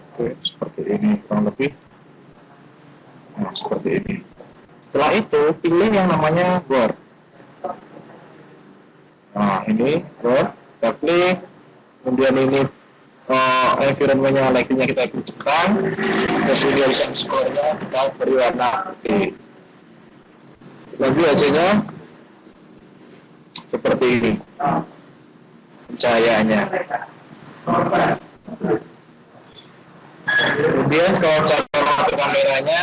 Oke, seperti ini kurang lebih. Nah, seperti ini. Setelah itu pilih yang namanya Word. Nah, ini Word. Kita klik. Kemudian ini environment-nya, lighting-nya kita kencangkan. Terus ini bisa score-nya kita beri warna putih. Lagi aja seperti ini pencahayaannya. Kemudian kalau cara mengaktifkan kameranya,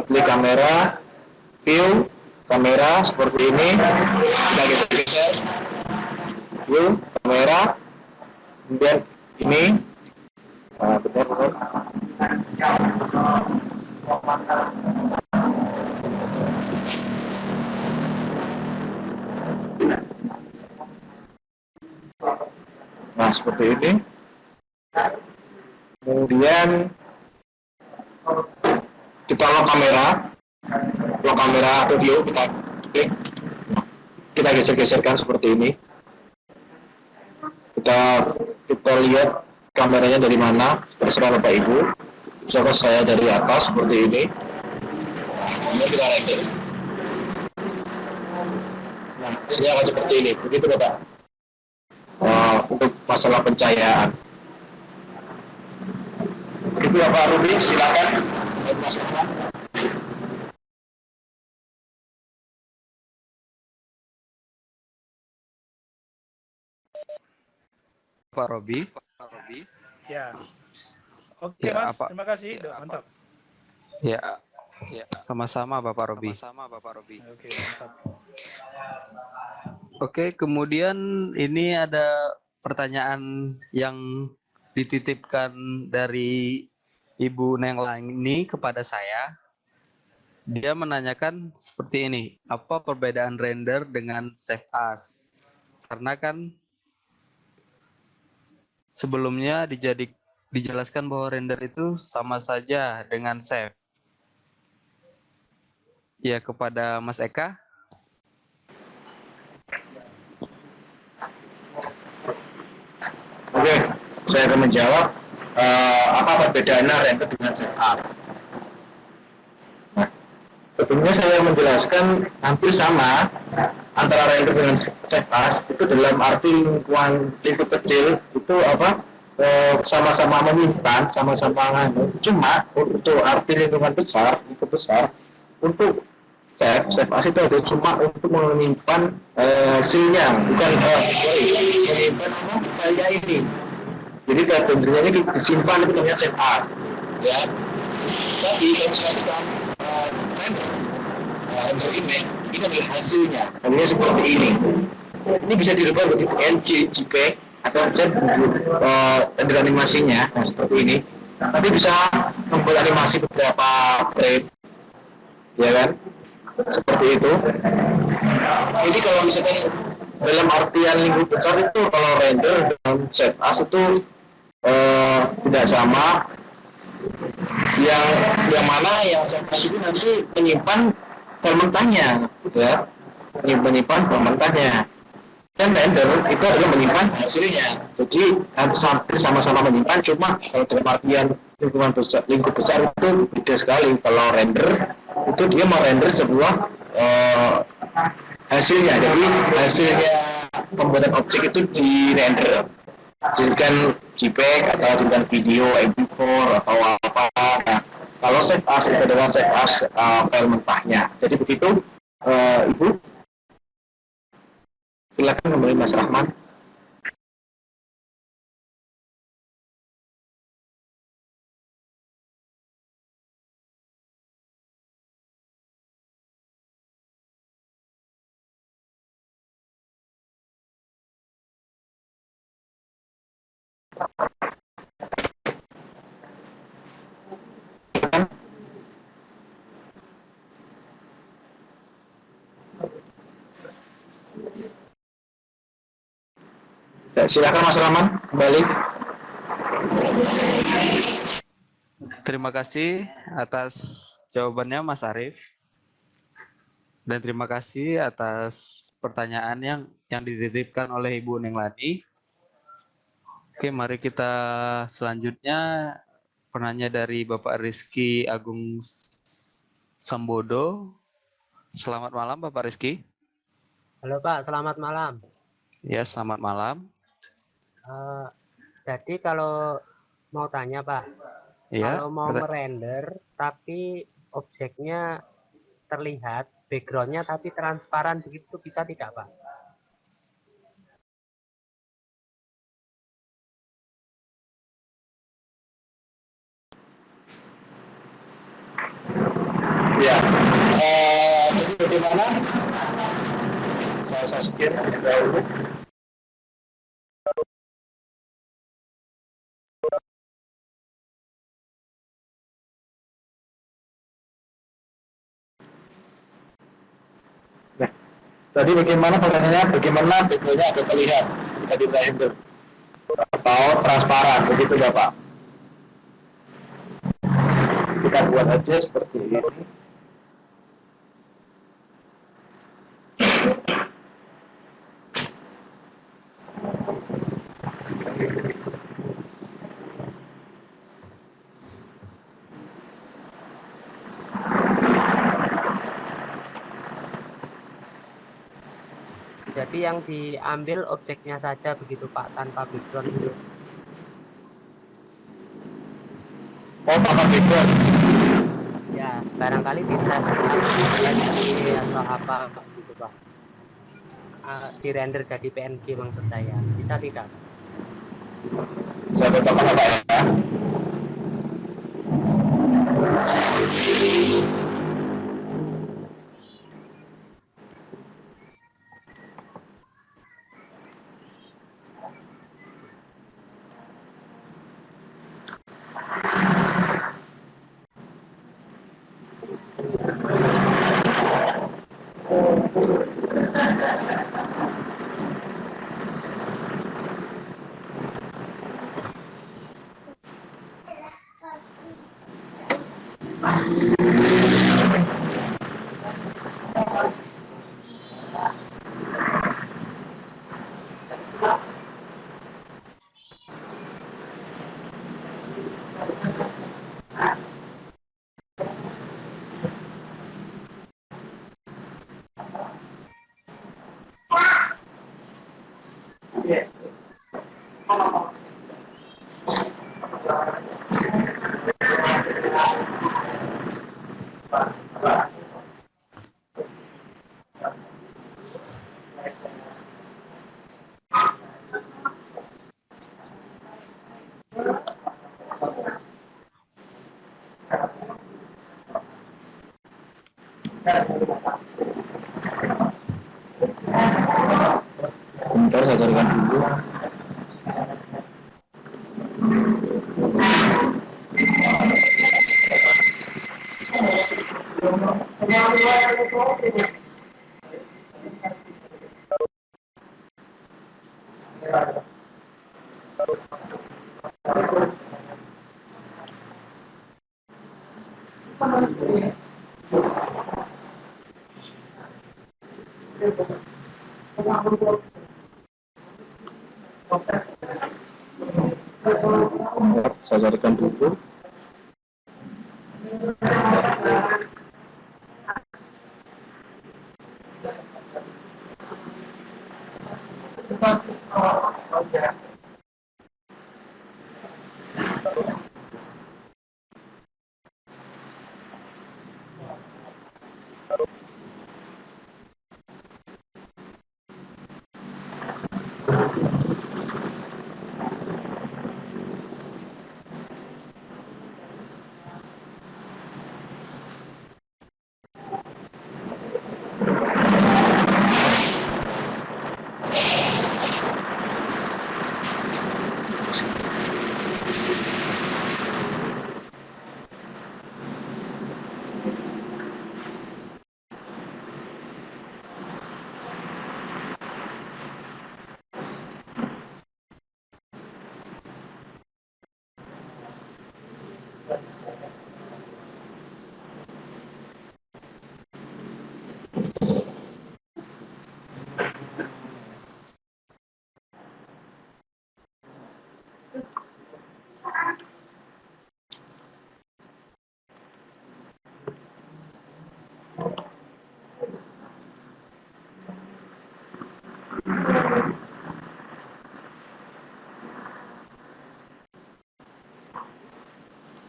pilih kamera, view, kamera seperti ini, kita geser-geser, view, kamera, kemudian ini, benar. Nah, seperti ini. Kemudian kita lock kamera atau view, kita klik, kita geser-geserkan seperti ini. Kita lihat kameranya dari mana, terserah Bapak Ibu. Misalkan saya dari atas seperti ini. Kemudian kita render. Nah, hasilnya akan seperti ini. Begitu Bapak. Untuk masalah pencahayaan. Begitu Bapak Ruby, silakan. Mas Rahman. Pak Robi. Ya. Oke Ya, Mas, terima kasih. Mantap. Ya, sama-sama Bapak Robi. Oke, mantap. Oke, kemudian ini ada pertanyaan yang dititipkan dari Ibu Neng Lani kepada saya. Dia menanyakan seperti ini, apa perbedaan render dengan save as? Karena kan sebelumnya dijelaskan bahwa render itu sama saja dengan save. Ya, kepada Mas Eka. Oke, saya akan menjawab apa perbedaannya render dengan save as. Nah, sebelumnya saya menjelaskan hampir sama antara render dengan save as itu dalam arti lingkup kecil itu apa sama-sama menyimpan, sama-sama cuma untuk arti lingkup besar untuk save as itu ada cuma untuk menyimpan hasilnya, bukan menyimpan filenya ini. Jadi rendernya ini disimpan itu namanya save as, ya. Tapi kalau misalkan render image ini adalah hasilnya, hasilnya seperti ini. Ini bisa dirubah begitu PNG, JPEG atau render animasinya, nah seperti ini. Nanti bisa membuat animasi beberapa frame, ya kan? Seperti itu. Jadi kalau misalkan dalam artian lingkup besar itu kalau render dan save as itu tidak sama. Yang mana yang save as itu nanti menyimpan file mentahnya, ya, menyimpan file mentahnya. Dan render itu adalah menyimpan hasilnya. Jadi hampir sama-sama menyimpan, cuma kalau dalam artian lingkup besar itu beda sekali. Kalau render itu dia merender sebuah hasilnya. Jadi hasilnya pembuatan objek itu di render jadikan JPEG atau jadikan video MP4 atau apa. Nah, kalau save as itu adalah save as file mentahnya. Jadi begitu, Ibu. Silakan kembali Mas Rahman. Ya, silakan Mas Rahman kembali. Terima kasih atas jawabannya Mas Arief. Dan terima kasih atas pertanyaan yang dititipkan oleh Ibu Nenglani. Oke, mari kita selanjutnya penanya dari Bapak Rizky Agung Sambodo. Selamat malam Bapak Rizky. Halo Pak, selamat malam. Ya, selamat malam. Jadi kalau mau tanya Pak, Ya, kalau mau merender tapi objeknya terlihat, backgroundnya tapi transparan begitu bisa tidak Pak? Ya, jadi bagaimana? Saya skip dahulu. Nah, tadi bagaimana pertanyaannya? Bagaimana backgroundnya agak terlihat ketika di render atau transparan, begitu ya Pak? Kita buat aja seperti ini. Jadi yang diambil objeknya saja begitu Pak, tanpa background itu. Oh, tanpa background. Ya, barangkali bisa PNG atau apa gitu Pak. Di render jadi PNG maksud saya. Bisa tidak? Saya coba apa ya? Bentar, saya carikan dulu. Saya carikan dulu.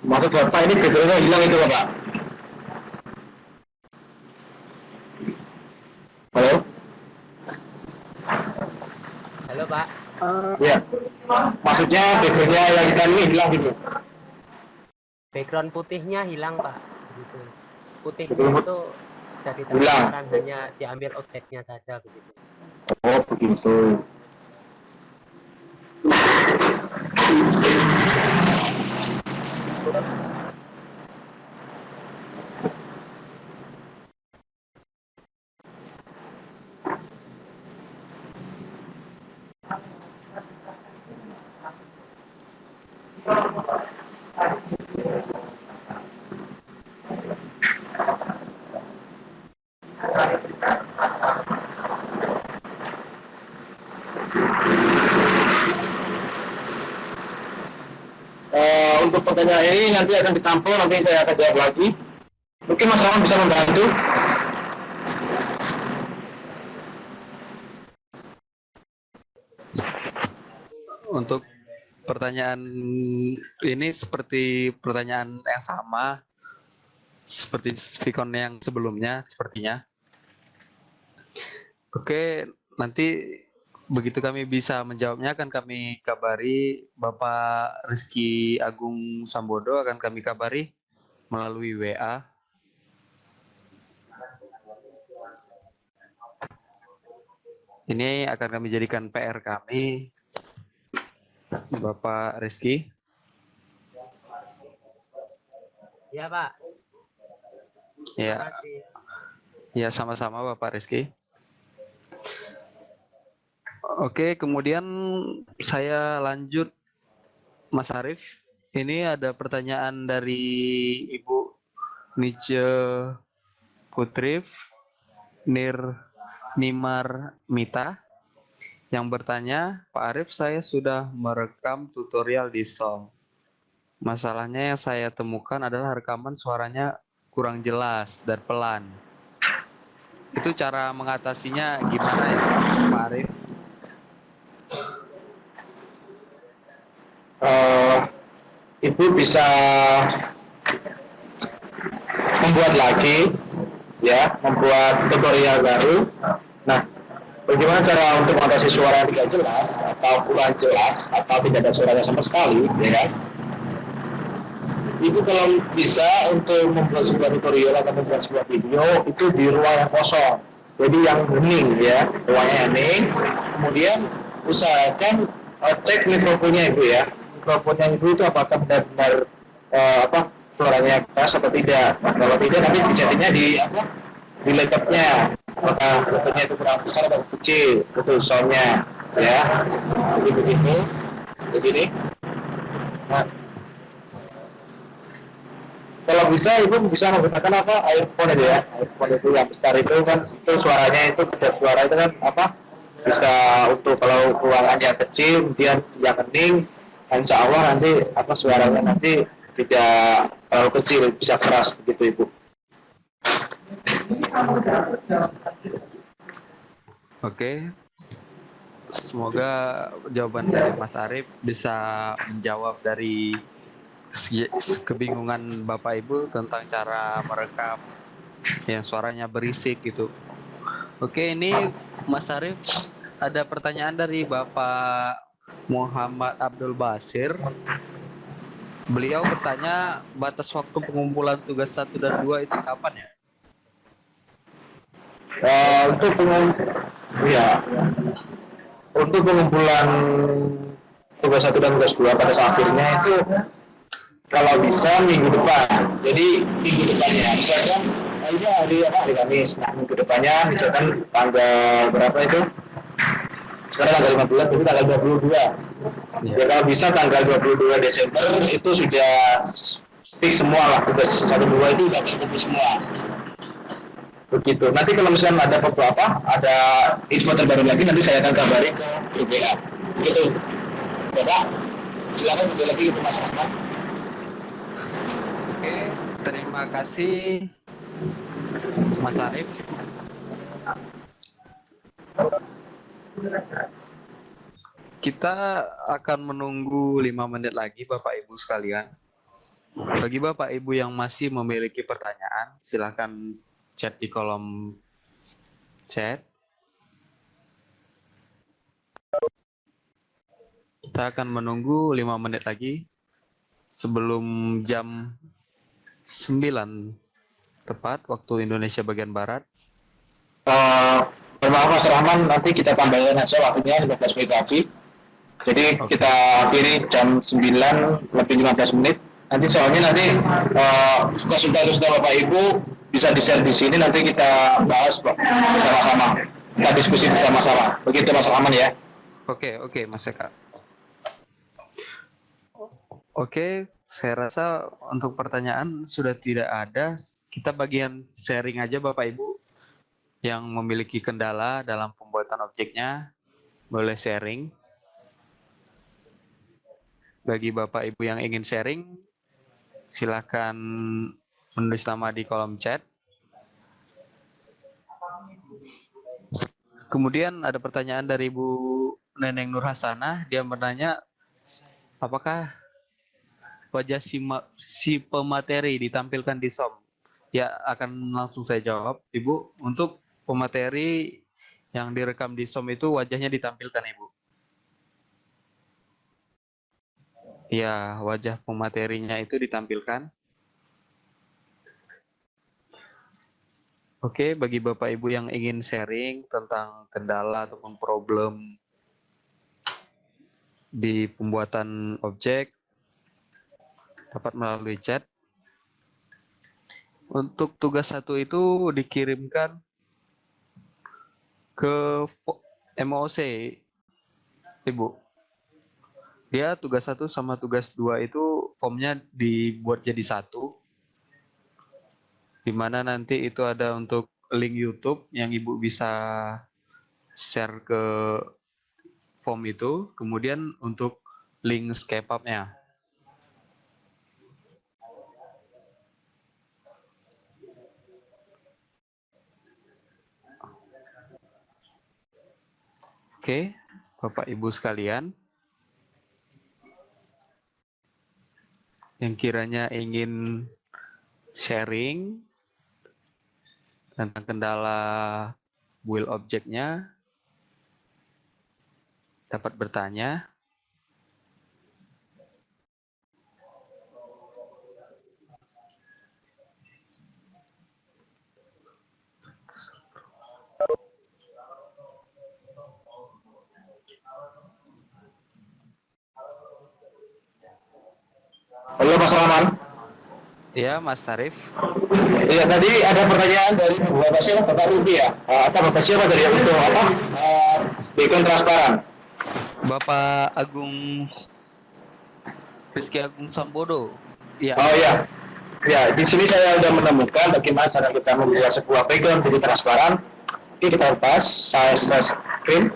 Maksud Bapak ini background-nya hilang itu Bapak? Halo? Halo Pak. Ya. Maksudnya background-nya yang kita ini hilang gitu. Background putihnya hilang Pak. Gitu. Putihnya Background itu jadi hilang. transparan, hanya diambil objeknya saja begitu. Oh begitu. Untuk pertanyaan ini nanti akan ditampung, nanti saya akan jawab lagi. Mungkin Mas Rahman bisa membantu. Untuk pertanyaan ini seperti pertanyaan yang sama seperti Vicon yang sebelumnya sepertinya. Oke, nanti begitu kami bisa menjawabnya akan kami kabari. Bapak Rizky Agung Sambodo akan kami kabari melalui WA. Ini akan kami jadikan PR kami, Bapak Rizky. Ya Pak. Ya, Terima kasih. ya sama-sama Bapak Rizky. Oke, kemudian saya lanjut Mas Arief. Ini ada pertanyaan dari Ibu Nice Putrif Nimar Mita yang bertanya, Pak Arief, saya sudah merekam tutorial di Zoom. Masalahnya yang saya temukan adalah rekaman suaranya kurang jelas dan pelan. Itu cara mengatasinya gimana ya, Pak Arief? Ibu bisa membuat lagi, ya, membuat tutorial baru. Nah, bagaimana cara untuk mengatasi suara yang tidak jelas atau kurang jelas atau tidak ada suaranya sama sekali, ya kan? Itu kalau bisa untuk membuat sebuah tutorial atau membuat sebuah video itu di ruang yang kosong, jadi yang hening ya, ruangnya hening. Kemudian usahakan cek mikrofonnya ibu ya, mikrofonnya ibu itu apakah benar-benar suaranya keras atau tidak. Nah, kalau tidak nanti dijadinya di di laptopnya, apakah laptopnya itu kurang besar atau kecil itu soundnya ya, begitu begini. Nah, kalau bisa ibu bisa menggunakan earphone aja ya, earphone itu yang besar itu kan, itu suaranya itu beda suara itu kan bisa untuk kalau ruangannya kecil kemudian yang hening, insya Allah nanti suaranya nanti tidak terlalu kecil, bisa keras begitu ibu. Oke, semoga jawaban dari Mas Arief bisa menjawab dari kebingungan Bapak Ibu tentang cara merekam yang suaranya berisik gitu. Oke, ini Mas Arief ada pertanyaan dari Bapak Muhammad Abdul Basir. Beliau bertanya batas waktu pengumpulan tugas 1 dan 2 itu kapan ya? Untuk pengumpulan tugas 1 dan tugas 2 pada saat akhirnya itu kalau bisa minggu depan. Jadi minggu depannya, misalkan ini hari Kamis, nah minggu depannya misalkan tanggal berapa itu? Sekarang tanggal 15, jadi tanggal 22. Ya kalau bisa tanggal 22 Desember itu sudah fix semua lah, tugas 1 2 itu sudah terkumpul semua. Begitu. Nanti kalau misalkan ada ada info terbaru lagi, nanti saya akan kabari ke grup WA. Begitu. Bapak, silakan juga lagi ke masyarakat. Oke, terima kasih Mas Arief. Kita akan menunggu 5 menit lagi Bapak Ibu sekalian. Bagi Bapak Ibu yang masih memiliki pertanyaan, silakan chat di kolom chat. Kita akan menunggu 5 menit lagi sebelum jam 9 tepat waktu Indonesia bagian Barat. Bermaaf Mas Rahman, nanti kita tambahkan aja waktunya 15 menit lagi. Jadi kita akhiri jam 9 lebih 15 menit. Nanti soalnya nanti konsultasi Bapak Ibu bisa di-share di sini, nanti kita bahas bersama-sama. Kita diskusi bersama-sama. Begitu Mas Rahman ya. Oke, Mas Eka. Oke, saya rasa untuk pertanyaan sudah tidak ada. Kita bagian sharing aja Bapak Ibu yang memiliki kendala dalam pembuatan objeknya, boleh sharing. Bagi Bapak Ibu yang ingin sharing, silakan menulis nama di kolom chat. Kemudian ada pertanyaan dari Ibu Neneng Nur Hasanah. Dia bertanya, apakah wajah si pemateri ditampilkan di SOM? Ya, akan langsung saya jawab, Ibu. Untuk pemateri yang direkam di SOM itu wajahnya ditampilkan, Ibu. Ya, wajah pematerinya itu ditampilkan. Oke, bagi Bapak Ibu yang ingin sharing tentang kendala ataupun problem di pembuatan objek, dapat melalui chat. Untuk tugas 1 itu dikirimkan ke MOC, Ibu. Dia tugas 1 sama tugas 2 itu formnya dibuat jadi 1. Di mana nanti itu ada untuk link YouTube yang Ibu bisa share ke form itu. Kemudian untuk link SketchUp-nya. Oke, Bapak Ibu sekalian, yang kiranya ingin sharing tentang kendala build objeknya, dapat bertanya. Halo Mas Rahman. Ya, Mas Sarif. Iya, tadi ada pertanyaan dari Bapak siapa? Bapak Ruby ya? Bapak siapa tadi untuk apa? Background transparan. Bapak Agung Rizky Agung Sambodo. Ya. Oh iya. Ya, di sini saya sudah menemukan bagaimana cara kita membuat sebuah background jadi transparan. Oke, kita bahas. Saya share screen.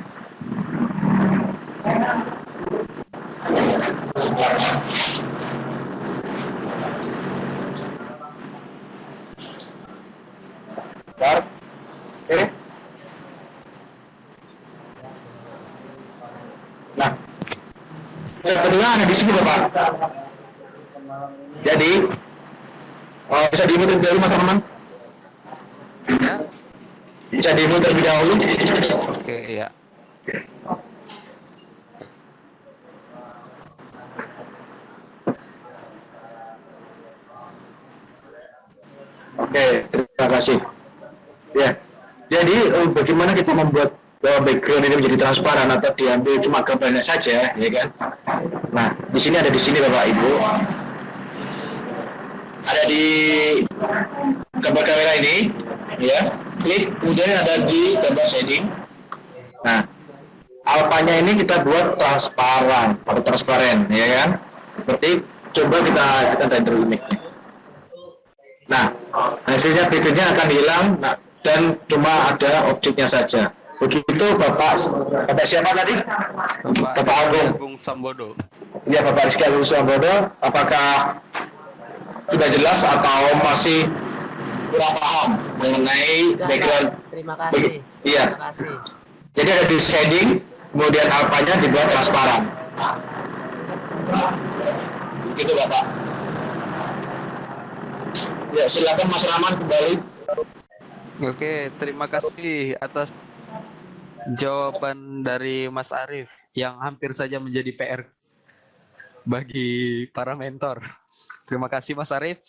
Bentar. Oke. Nah, sebetulnya ada di sini Bapak. Jadi, bisa dimulai terlebih dahulu Mas Arman? Ya. Bisa dimulai terlebih dahulu? Oke, ya. Oke, terima kasih. Ya, jadi bagaimana kita membuat background ini menjadi transparan atau diambil cuma gambarnya saja, ya kan? Nah, di sini Bapak Ibu, ada di gambar kamera ini, ya. Klik, kemudian ada di gambar shading. Nah, alpanya ini kita buat transparan atau transparan, ya kan? Seperti coba kita ajukan render image-nya. Nah, hasilnya background-nya akan hilang, nah, dan cuma ada objeknya saja. Begitu Bapak siapa tadi? Bapak Agung Sambodo. Ya, Bapak Rizky Agung Sambodo. Apakah sudah jelas atau masih kurang paham mengenai background? Terima kasih. Iya. Terima kasih. Jadi ada di shading, kemudian alpanya dibuat transparan. Gitu Bapak. Ya, silakan Mas Rahman kembali. Oke, terima kasih atas jawaban dari Mas Arief yang hampir saja menjadi PR bagi para mentor. Terima kasih Mas Arief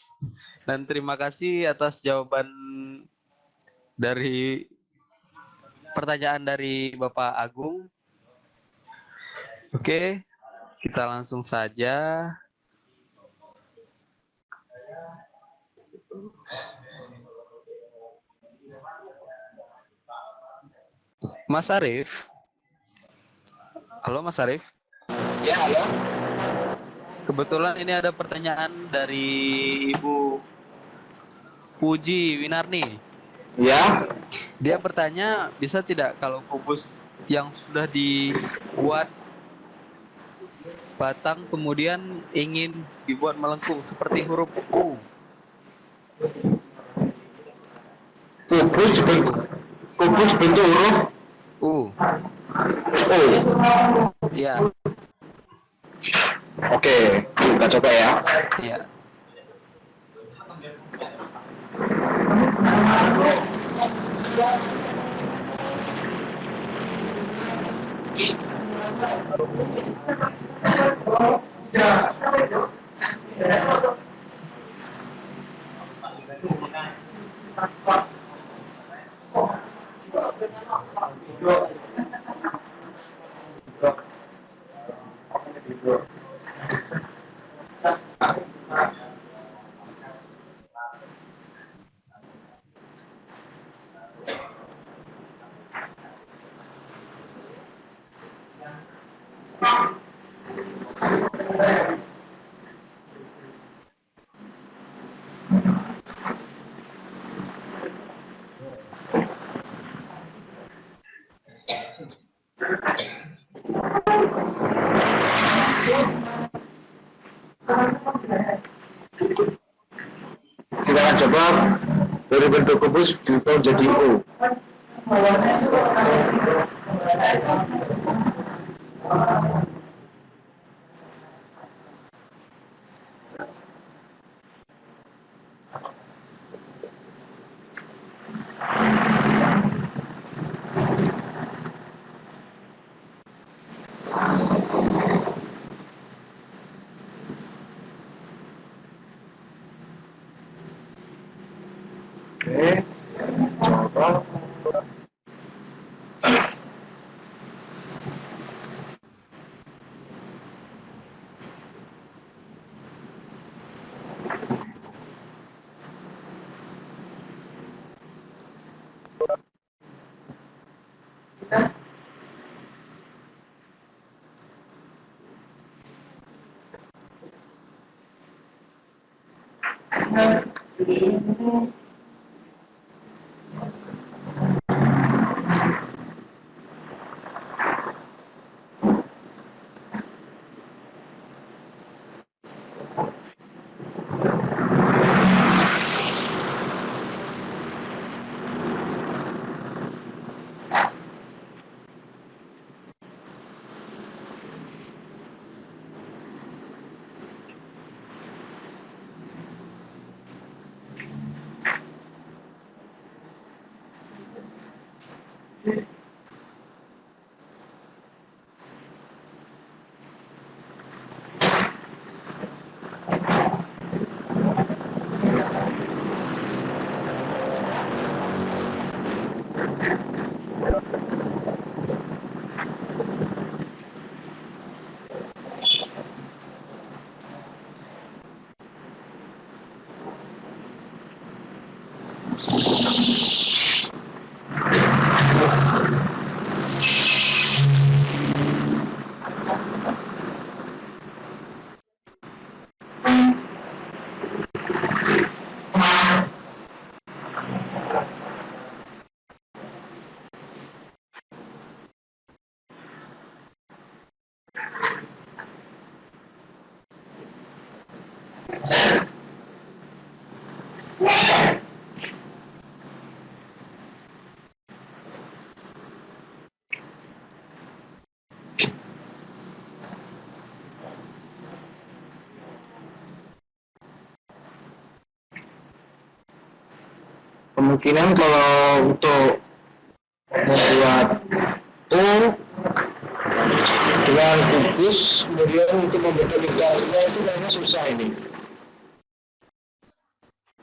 dan terima kasih atas jawaban dari pertanyaan dari Bapak Agung. Oke, kita langsung saja. Mas Arief. Halo Mas Arief. Ya, halo. Kebetulan ini ada pertanyaan dari Ibu Puji Winarni. Ya. Dia bertanya, bisa tidak kalau kubus yang sudah dibuat batang kemudian ingin dibuat melengkung seperti huruf U. Kubus bentuk huruf U. O. Ya, Oke, kita coba ya. ya. Kita akan coba dari bentuk kubus diubah jadi O. Oke, coba. kemungkinan kalau untuk membuat tool dengan kubus, kemudian untuk membentuk lingkarannya itu kayaknya susah ini.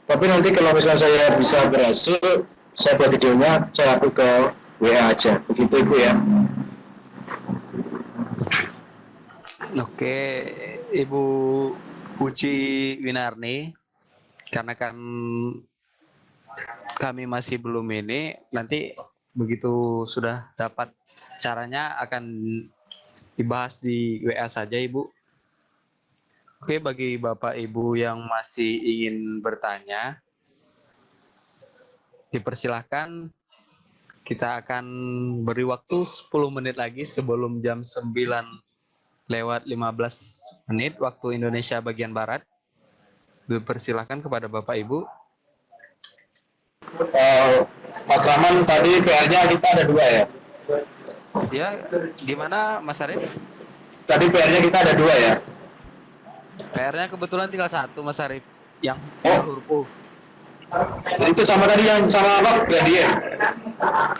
Tapi nanti kalau misalnya saya bisa berhasil, saya buat videonya, saya upload ke WA aja. Begitu Ibu ya. Oke, Ibu Puji Winarni, karena kan kami masih belum ini, nanti begitu sudah dapat caranya akan dibahas di WA saja Ibu. Oke, bagi Bapak Ibu yang masih ingin bertanya, dipersilahkan. Kita akan beri waktu 10 menit lagi sebelum jam 9 lewat 15 menit waktu Indonesia bagian Barat. Dipersilahkan kepada Bapak Ibu. Mas Rahman, tadi PR-nya kita ada 2 ya? Ya, gimana Mas Arif? Tadi PR-nya kita ada 2 ya? PR-nya kebetulan tinggal 1 Mas Arif, yang huruf U. Itu sama tadi yang sama apa? Gradien.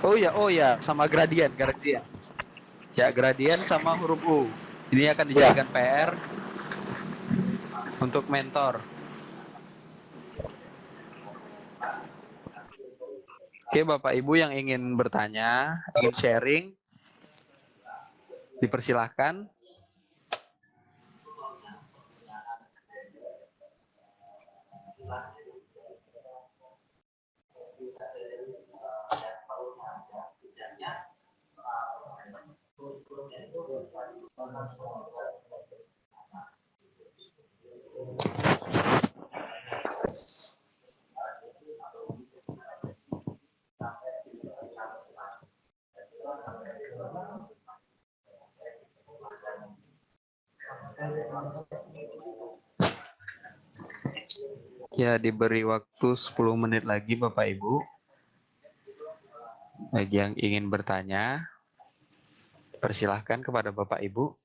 Oh ya, sama gradien. Ya, gradien sama huruf U. Ini akan dijadikan PR untuk mentor. Oke, Bapak Ibu yang ingin bertanya, ingin sharing, dipersilahkan. Ya, diberi waktu 10 menit lagi Bapak Ibu. Bagi yang ingin bertanya, persilahkan kepada Bapak Ibu.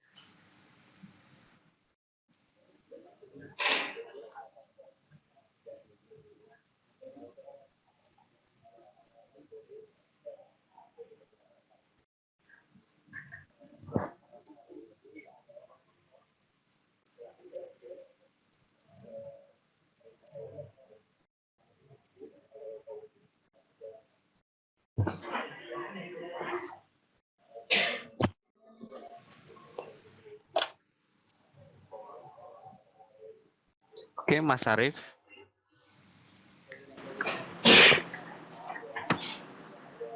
Oke, Mas Arif.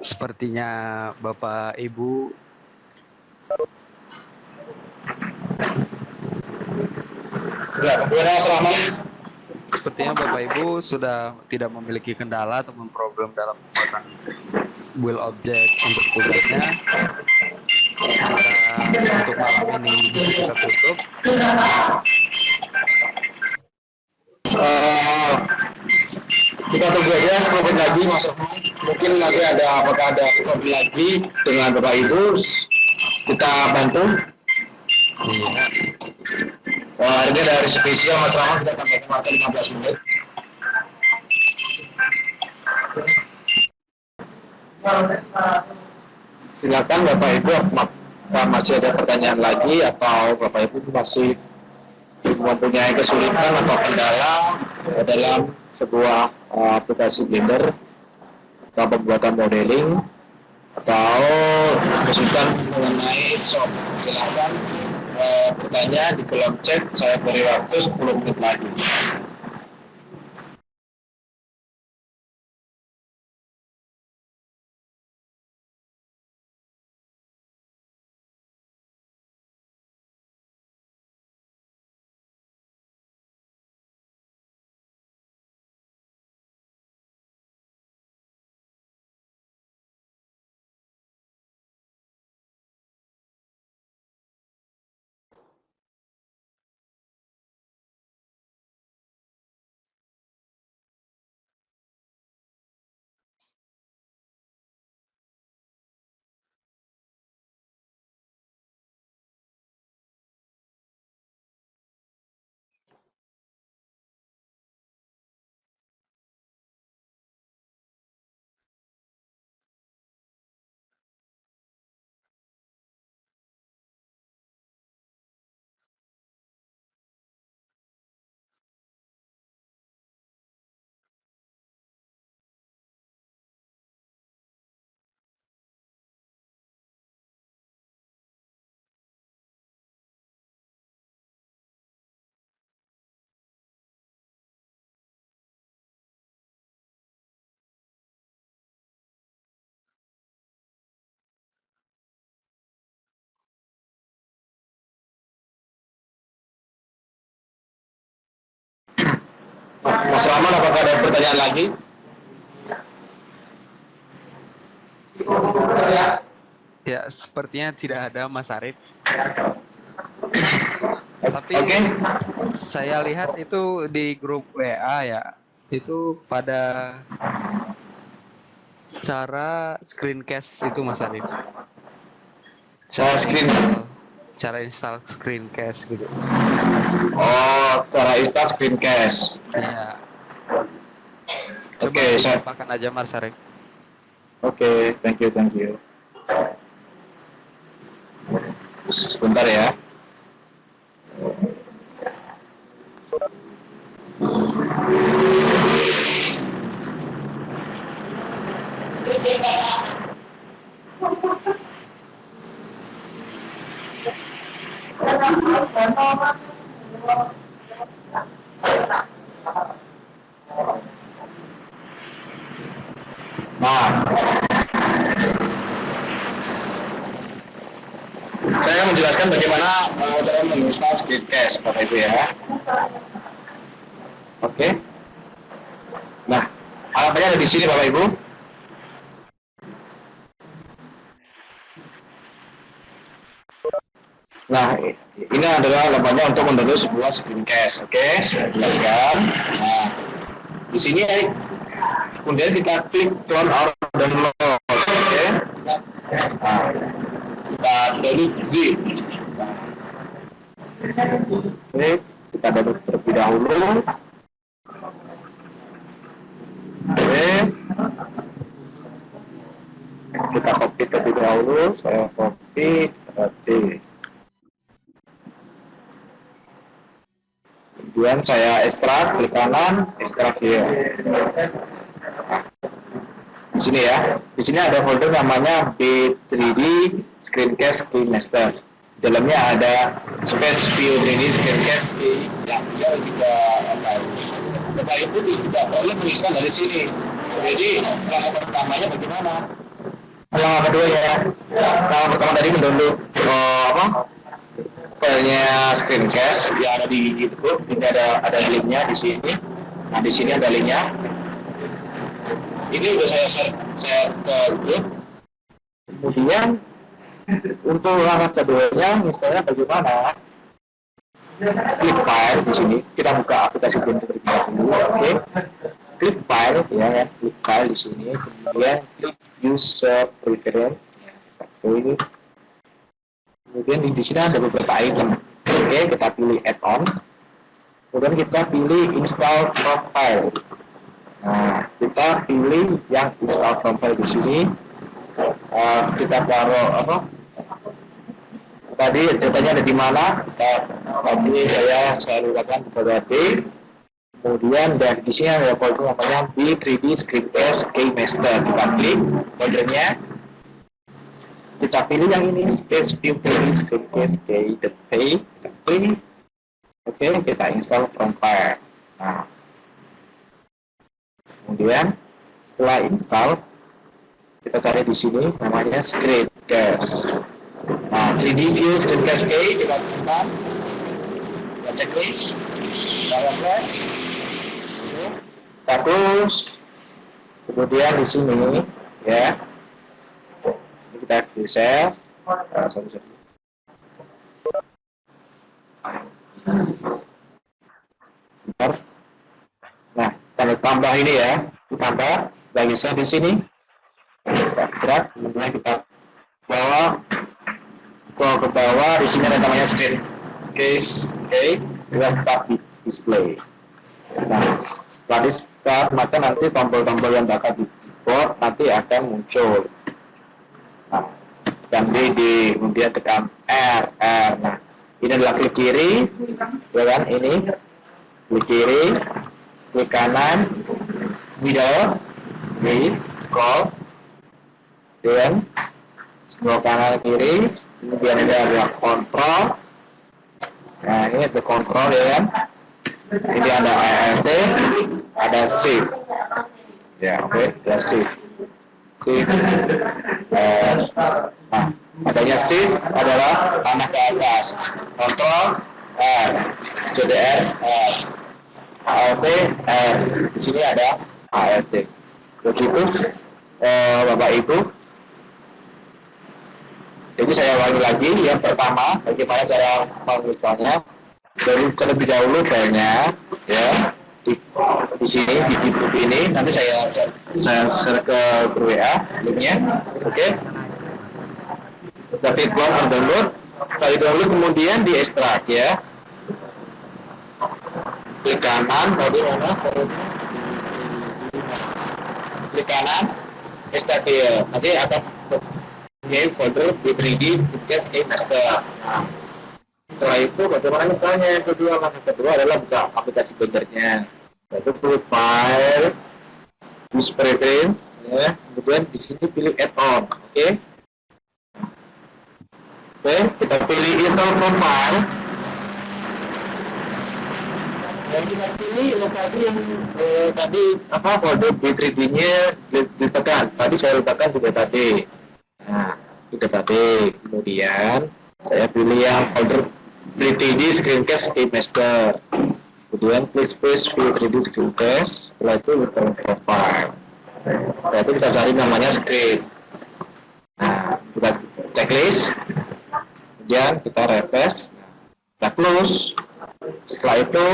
Sepertinya Bapak Ibu Sepertinya Bapak Ibu sudah tidak memiliki kendala ataupun problem dalam pembuatan build object untuk tugasnya. Maka untuk malam ini bisa kita tutup. Kita tunggu aja 10 menit lagi Mas Rahman. Mungkin nanti apakah ada problem lagi dengan Bapak Ibu, kita bantu. Iya. Harga dari spesial Mas Rahman kita tambahkan waktu 15 menit. Silakan Bapak Ibu, apakah masih ada pertanyaan lagi atau Bapak Ibu masih mempunyai kesulitan atau kendala dalam sebuah aplikasi Blender atau pembuatan modeling atau kesulitan mengenai soft. Silakan bertanya di kolom chat, saya beri waktu 10 menit lagi. Mas Rahman, apakah ada pertanyaan lagi? Ya, sepertinya tidak ada, Mas Arif. Tapi Oke. saya lihat itu di grup WA ya, itu pada cara screencast itu, Mas Arif. Cara install screencast gitu. Oh, cara install screencast. Ya. Coba Oke, saya pakan aja, Mas Arif. Oke, thank you. Sebentar ya. Nah, saya menjelaskan bagaimana cara menginstal screencast, Bapak Ibu ya. Oke. Nah, halamannya ada di sini, Bapak Ibu. Nah, ini adalah halamannya untuk mendownload sebuah screencast. Oke, saya jelaskan. Nah, di sini kemudian kita klik turn on download. Oke. Nah, kita download zip. Oke, kita download terlebih dahulu. Oke. Kita copy terlebih dahulu. Saya copy. Oke. Kemudian saya ekstrak, klik kanan, ekstrak here. Di sini ya. Di sini ada folder namanya B3D Screencast Key Master. Di dalamnya ada space view 3D Screencast Key yang dia juga Bapak Ibu tidak perlu menginstal dari sini. Jadi langkah pertamanya bagaimana? Langkah kedua ya. Langkah pertama tadi mendownload filenya screencast yang ada di YouTube. Ini ada linknya di sini. Nah, di sini ada linknya. Ini udah saya share ke grup. Kemudian untuk langkah keduanya, misalnya bagaimana? Klik file di sini. Kita buka aplikasi Blender terlebih dahulu. Oke. Klik file ya, klik file di sini. Kemudian klik user preference. Oke. Kemudian di sini ada beberapa item. Oke, kita pilih add-on. Kemudian kita pilih install profile. Nah, kita pilih yang install profile di sini. Kita taruh tadi datanya ada di mana? Tadi saya lupakan kepada B. Kemudian dari di sini ada folder namanya B3D Screencast Key Master. Kita klik foldernya. Kita pilih yang ini, Space View 3D Screencast Key. Kita klik. Oke, kita install from file. Nah, kemudian setelah install, kita cari di sini namanya Screencast. Nah, 3D View Screencast Key kita tekan, kita checklist, kita refresh, terus, kemudian di sini ya. Kita share. Nah, tanda tambah ini ya, ditambah bisa di sini. Kita gerak, kemudian kita bawa ke bawah. Di sini ada namanya screen case, oke, kita start display. Nah, setelah di start, maka nanti tombol-tombol yang bakal di keyboard nanti akan muncul. Nah, tekan DD, kemudian tekan R. Nah, ini adalah klik kiri, ya kan? Ini klik kiri, klik kanan, middle, scroll, dan scroll kanan kiri, kemudian ada kontrol. Nah, ini ada kontrol ya kan? Ini ada ALT, ada shift. Ya, oke, ada shift. Nah, adanya shift adalah panah ke atas, kontrol R, CTR R. ALT R. Di sini ada ALT. Begitu Bapak Ibu. Jadi saya ulangi lagi, yang pertama bagaimana cara menginstalnya. Dari terlebih dahulu filenya ya di sini di YouTube ini, nanti saya share ke grup WA linknya. Oke. Tapi download, setelah download kemudian di ekstrak ya. Klik kanan, mau di mana? Klik kanan, ekstrak dia. Nanti akan punya folder di 3D Screencast Game Master. Setelah itu bagaimana misalnya yang kedua adalah buka aplikasi Blendernya, yaitu file, use preference, ya. Kemudian di sini pilih add-on, oke? Oke, kita pilih install profile. Dan kita pilih lokasi yang tadi folder B3D-nya ditekan. Tadi saya letakkan di tadi. Nah, di tadi. Kemudian saya pilih yang folder B3D Screencast Game Master. Kemudian klik space view 3D Screencast. Setelah itu install profile. Setelah itu kita cari namanya screen. Nah, kita checklist. Kemudian kita refresh. Kita close. Setelah itu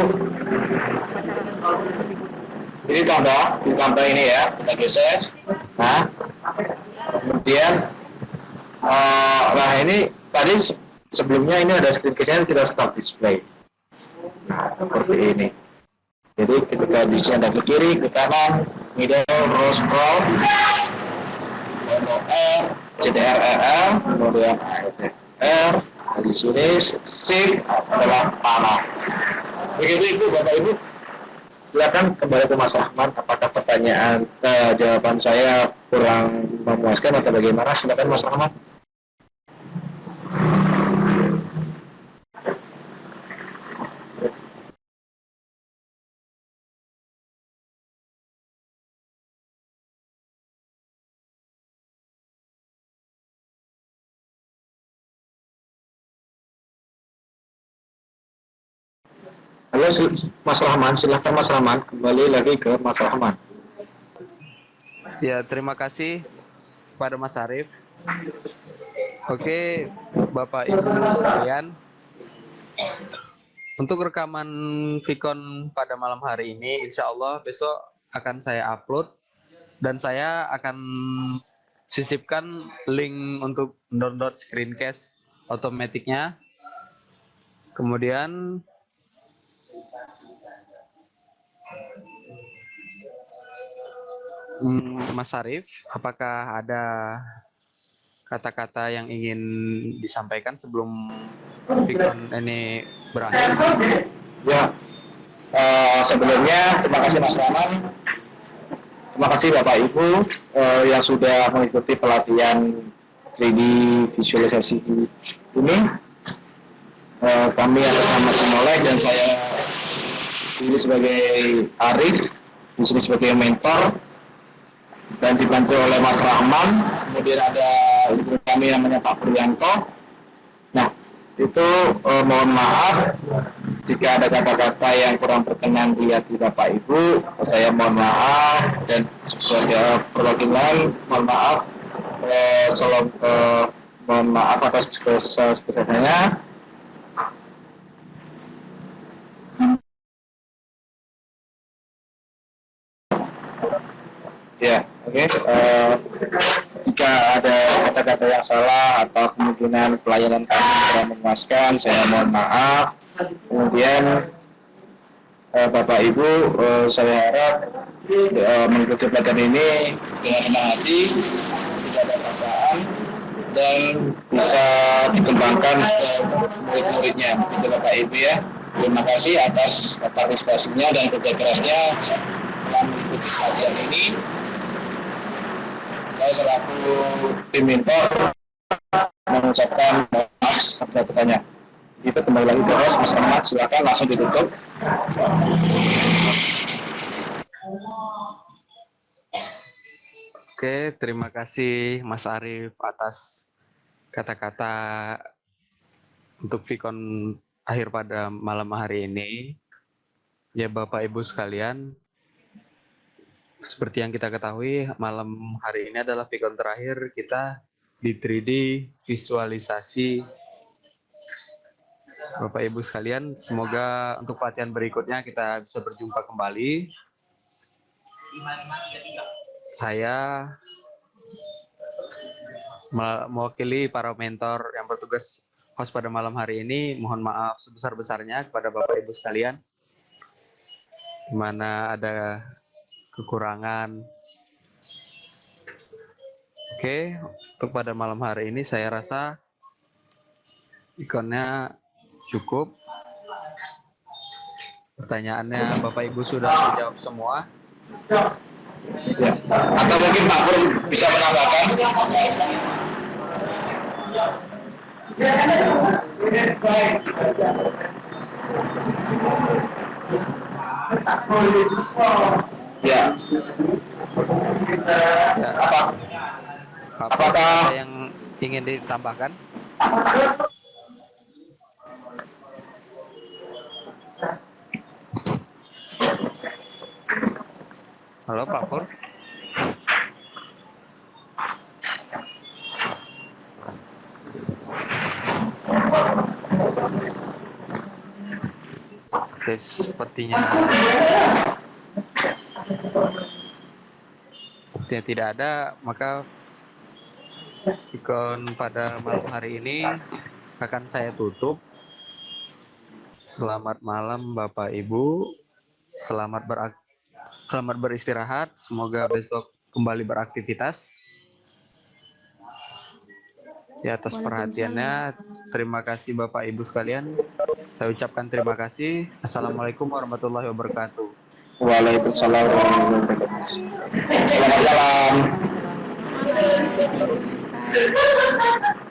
ini ditambah ini ya, kita geser. Nah, kemudian nah ini tadi sebelumnya ini ada screencast-nya, kita start display. Nah, seperti ini. Jadi ketika di sini ada ke kiri, ke kanan, middle, row, scroll, R, CTRL, kemudian R, di sini shift adalah panah. Begitu itu Bapak Ibu. Silakan kembali ke Mas Rahman. Apakah pertanyaan jawaban saya kurang memuaskan atau bagaimana? Silakan Mas Rahman. Halo Mas Rahman, silahkan Mas Rahman, kembali lagi ke Mas Rahman. Ya, terima kasih kepada Mas Arief. Oke, Bapak Ibu sekalian, untuk rekaman Vicon pada malam hari ini, insya Allah besok akan saya upload dan saya akan sisipkan link untuk download screencast otomatiknya. Kemudian Mas Arief, apakah ada kata-kata yang ingin disampaikan sebelum Vicon ini berakhir? Ya, sebelumnya terima kasih Mas Rahman. Terima kasih Bapak Ibu yang sudah mengikuti pelatihan 3D visualisasi ini. Kami atas nama Simolek dan saya ini sebagai Arief, di sini sebagai mentor dan dibantu oleh Mas Rahman. Kemudian ada ibu kami namanya Pak Priyanto. Nah, itu mohon maaf jika ada kata-kata yang kurang berkenan di hati Bapak Ibu. Saya mohon maaf dan sebagai perwakilan mohon maaf. Mohon maaf atas kesalahannya. Ya, oke. Jika ada kata-kata yang salah atau kemungkinan pelayanan kami kurang memuaskan, saya mohon maaf. Kemudian Bapak Ibu, saya harap mengikuti pelatihan ini dengan senang hati, tidak ada paksaan, dan bisa dikembangkan ke murid-muridnya. Itu Bapak Ibu ya. Terima kasih atas partisipasinya dan kerja kerasnya dalam mengikuti pelatihan ini. Saya selaku tim mentor mengucapkan maaf sebesar-besarnya. Itu kembali lagi ke host Mas Ahmad, silakan langsung ditutup. Oke, terima kasih Mas Arief atas kata-kata untuk Vicon akhir pada malam hari ini. Ya Bapak Ibu sekalian, seperti yang kita ketahui, malam hari ini adalah Vicon terakhir kita di 3D visualisasi. Bapak Ibu sekalian, semoga untuk pelatihan berikutnya kita bisa berjumpa kembali. Saya mewakili para mentor yang bertugas host pada malam hari ini, mohon maaf sebesar-besarnya kepada Bapak Ibu sekalian, di mana ada kekurangan. Oke, untuk pada malam hari ini saya rasa ikonnya cukup. Pertanyaannya Bapak Ibu sudah menjawab semua. Ya. Atau mungkin Pak Pur bisa menambahkan? Ya. Apakah ada yang ingin ditambahkan? Halo Pak Pur. Oke, sepertinya tidak ada, maka ikon pada malam hari ini akan saya tutup. Selamat malam Bapak Ibu, selamat beristirahat, semoga besok kembali beraktivitas. Ya, atas perhatiannya, terima kasih Bapak Ibu sekalian. Saya ucapkan terima kasih. Assalamualaikum warahmatullahi wabarakatuh. Waalaikumsalam warahmatullahi wabarakatuh. Selamat malam. Selamat malam.